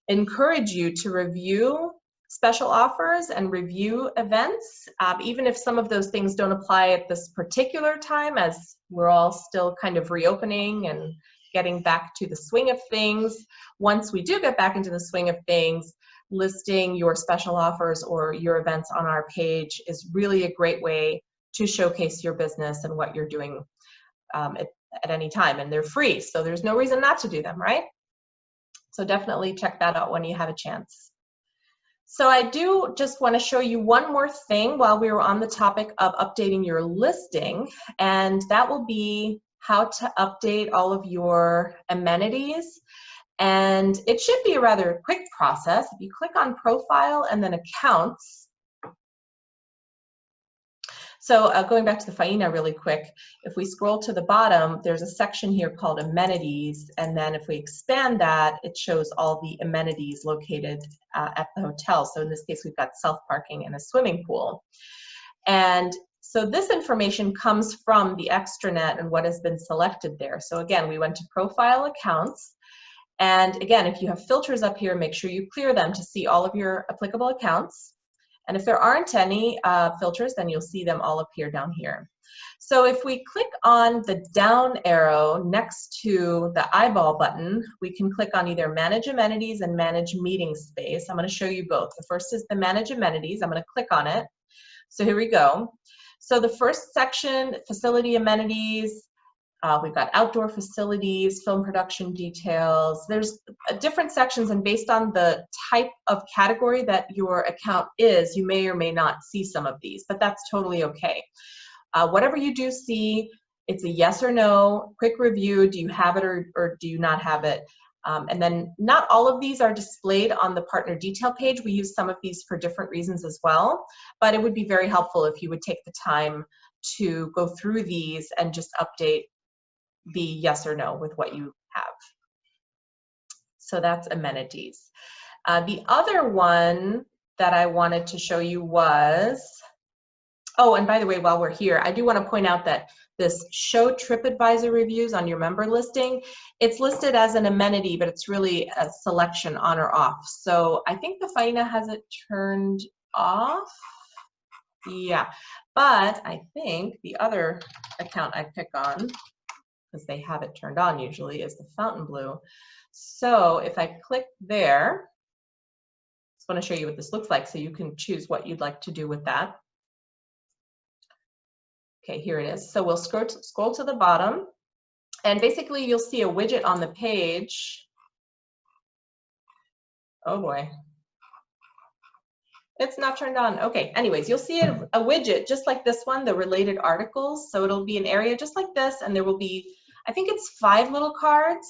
encourage you to review special offers and review events, even if some of those things don't apply at this particular time, as we're all still kind of reopening and getting back to the swing of things. Once we do get back into the swing of things, listing your special offers or your events on our page is really a great way to showcase your business and what you're doing at any time. And they're free, so there's no reason not to do them, right? So definitely check that out when you have a chance. So I do just want to show you one more thing while we were on the topic of updating your listing, and that will be how to update all of your amenities. And it should be a rather quick process. If you click on Profile and then Accounts, so going back to the Faina really quick, if we scroll to the bottom, there's a section here called Amenities, and then if we expand that, it shows all the amenities located at the hotel. So in this case, we've got self-parking and a swimming pool. And so this information comes from the extranet and what has been selected there. So again, we went to Profile, Accounts, and again, if you have filters up here, make sure you clear them to see all of your applicable accounts. And if there aren't any filters, then you'll see them all appear down here. So if we click on the down arrow next to the eyeball button, we can click on either Manage Amenities and Manage Meeting Space. I'm going to show you both. The first is the Manage Amenities. I'm going to click on it. So here we go. So the first section, Facility Amenities, we've got outdoor facilities, film production details. There's different sections, and based on the type of category that your account is, you may or may not see some of these, but that's totally okay. Whatever you do see, it's a yes or no, quick review, do you have it or do you not have it? And then not all of these are displayed on the partner detail page. We use some of these for different reasons as well, but it would be very helpful if you would take the time to go through these and just update the yes or no with what you have. So that's amenities. The other one that I wanted to show you was, oh, and by the way, while we're here, I do want to point out that this show TripAdvisor reviews on your member listing, it's listed as an amenity, but it's really a selection on or off. So I think the Faina has it turned off. Yeah, but I think the other account I pick on, because they have it turned on usually, is the Fontainebleau. So if I click there, I just want to show you what this looks like so you can choose what you'd like to do with that. Okay, here it is. So we'll scroll to the bottom, and basically you'll see a widget on the page. Oh boy. It's not turned on. Okay, anyways, you'll see a widget just like this one, the related articles. So it'll be an area just like this, and there will be, I think it's 5 little cards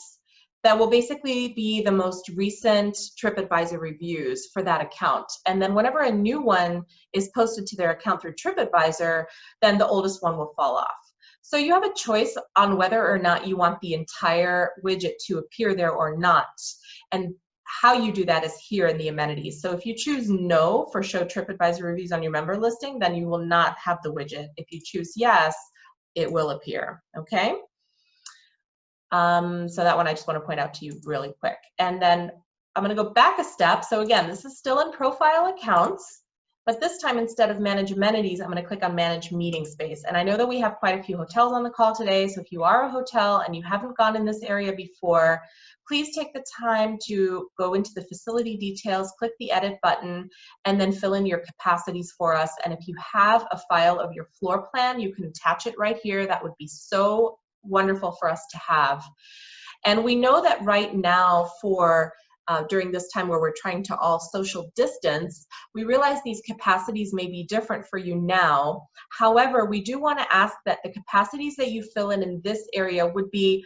that will basically be the most recent TripAdvisor reviews for that account. And then whenever a new one is posted to their account through TripAdvisor, then the oldest one will fall off. So you have a choice on whether or not you want the entire widget to appear there or not. And how you do that is here in the amenities. So if you choose no for show TripAdvisor reviews on your member listing, then you will not have the widget. If you choose yes, it will appear, okay? So that one I just want to point out to you really quick. And then I'm going to go back a step. So again, this is still in profile accounts, but this time instead of manage amenities, I'm going to click on manage meeting space. And I know that we have quite a few hotels on the call today. So if you are a hotel and you haven't gone in this area before, please take the time to go into the facility details, click the edit button, and then fill in your capacities for us. And if you have a file of your floor plan, you can attach it right here. That would be so wonderful for us to have. And we know that right now for during this time where we're trying to all social distance, we realize these capacities may be different for you now. However, we do want to ask that the capacities that you fill in this area would be,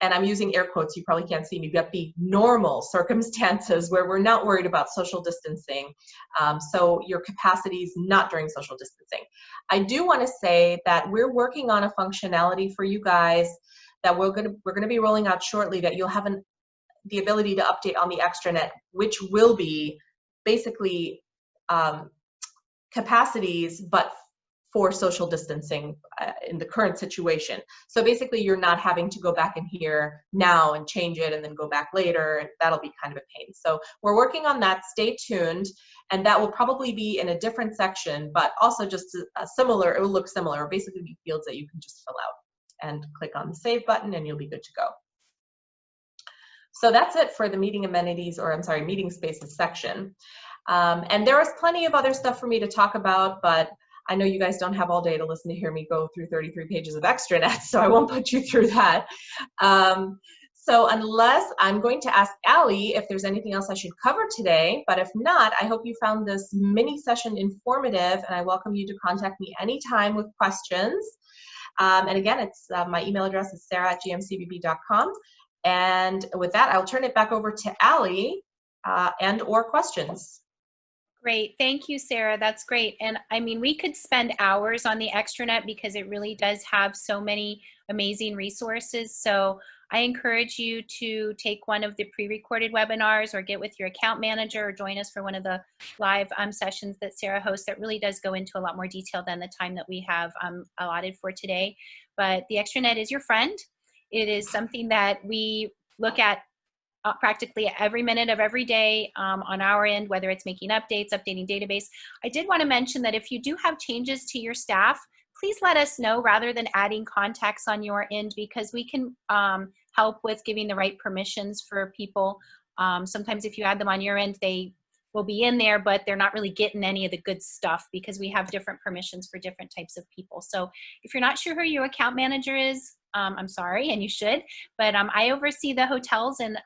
and I'm using air quotes, you probably can't see me, but the normal circumstances where we're not worried about social distancing. So your capacities not during social distancing. I do want to say that we're working on a functionality for you guys that we're gonna be rolling out shortly, that you'll have the ability to update on the extranet, which will be basically capacities, but for social distancing in the current situation. So basically you're not having to go back in here now and change it and then go back later. That'll be kind of a pain. So we're working on that. Stay tuned. And that will probably be in a different section, but also just a similar, it will look similar, basically be fields that you can just fill out and click on the save button and you'll be good to go. So that's it for the meeting amenities, or I'm sorry, meeting spaces section. And there is plenty of other stuff for me to talk about, but I know you guys don't have all day to listen to hear me go through 33 pages of extranet, so I won't put you through that. So unless, I'm going to ask Allie if there's anything else I should cover today, but if not, I hope you found this mini session informative, and I welcome you to contact me anytime with questions. And again, it's my email address is sarah@gmcvb.com. And with that, I'll turn it back over to Allie and or questions. Great. Thank you, Sarah. That's great. And I mean, we could spend hours on the extranet because it really does have so many amazing resources. So I encourage you to take one of the pre-recorded webinars or get with your account manager or join us for one of the live sessions that Sarah hosts that really does go into a lot more detail than the time that we have allotted for today. But the extranet is your friend. It is something that we look at practically every minute of every day on our end, whether it's making updates, updating database. I did want to mention that if you do have changes to your staff, please let us know rather than adding contacts on your end, because we can help with giving the right permissions for people. Sometimes if you add them on your end, they will be in there, but they're not really getting any of the good stuff because we have different permissions for different types of people. So if you're not sure who your account manager is, I'm sorry, and you should, but I oversee the hotels and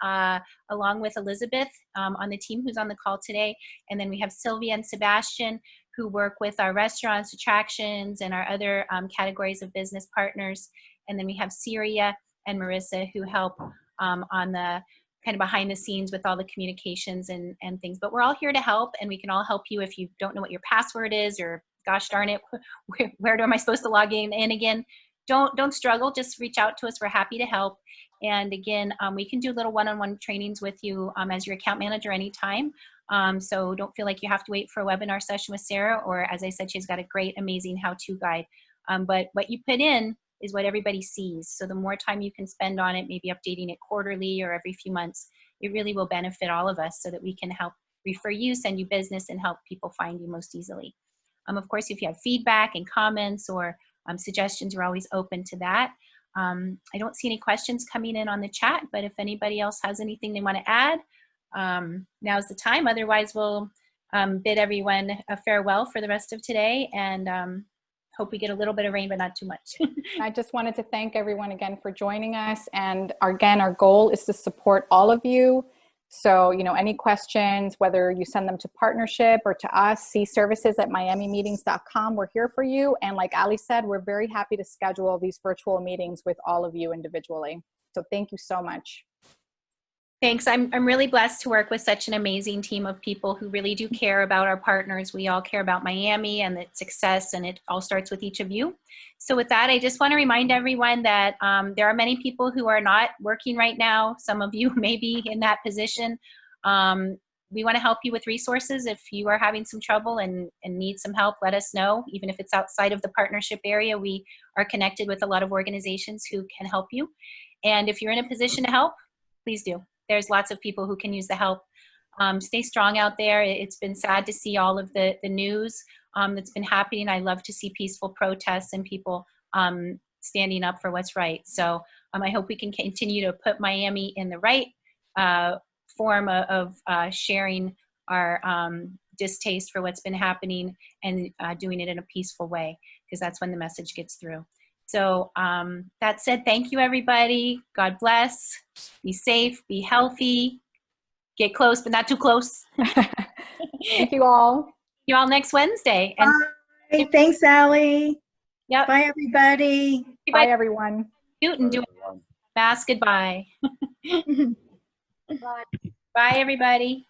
along with Elizabeth on the team who's on the call today. And then we have Sylvia and Sebastian who work with our restaurants, attractions, and our other categories of business partners. And then we have Syria and Marissa who help on the kind of behind the scenes with all the communications and things. But we're all here to help, and we can all help you if you don't know what your password is, or gosh darn it, where am I supposed to log in again? Don't struggle. Just reach out to us. We're happy to help. And again, we can do little one-on-one trainings with you as your account manager anytime. So don't feel like you have to wait for a webinar session with Sarah, or as I said, she's got a great, amazing how-to guide. But what you put in is what everybody sees. So the more time you can spend on it, maybe updating it quarterly or every few months, it really will benefit all of us so that we can help refer you, send you business, and help people find you most easily. Of course, if you have feedback and comments or suggestions, we're always open to that. I don't see any questions coming in on the chat, but if anybody else has anything they want to add, now's the time. Otherwise, we'll bid everyone a farewell for the rest of today, and hope we get a little bit of rain, but not too much. I just wanted to thank everyone again for joining us. And again, our goal is to support all of you. So, you know, any questions, whether you send them to partnership or to us, cservices@miamimeetings.com. We're here for you. And like Ali said, we're very happy to schedule these virtual meetings with all of you individually. So thank you so much. Thanks. I'm really blessed to work with such an amazing team of people who really do care about our partners. We all care about Miami and its success, and it all starts with each of you. So with that, I just want to remind everyone that there are many people who are not working right now. Some of you may be in that position. We want to help you with resources. If you are having some trouble and need some help, let us know. Even if it's outside of the partnership area, we are connected with a lot of organizations who can help you. And if you're in a position to help, please do. There's lots of people who can use the help. Stay strong out there. It's been sad to see all of the news that's been happening. I love to see peaceful protests and people standing up for what's right. So I hope we can continue to put Miami in the right form of sharing our distaste for what's been happening and doing it in a peaceful way, because that's when the message gets through. So that said, thank you, everybody. God bless. Be safe. Be healthy. Get close, but not too close. Thank you all. See you all next Wednesday. And bye. Thanks, Allie. yep. Bye, everybody. Bye, everyone. And do a mass goodbye. Bye, everybody.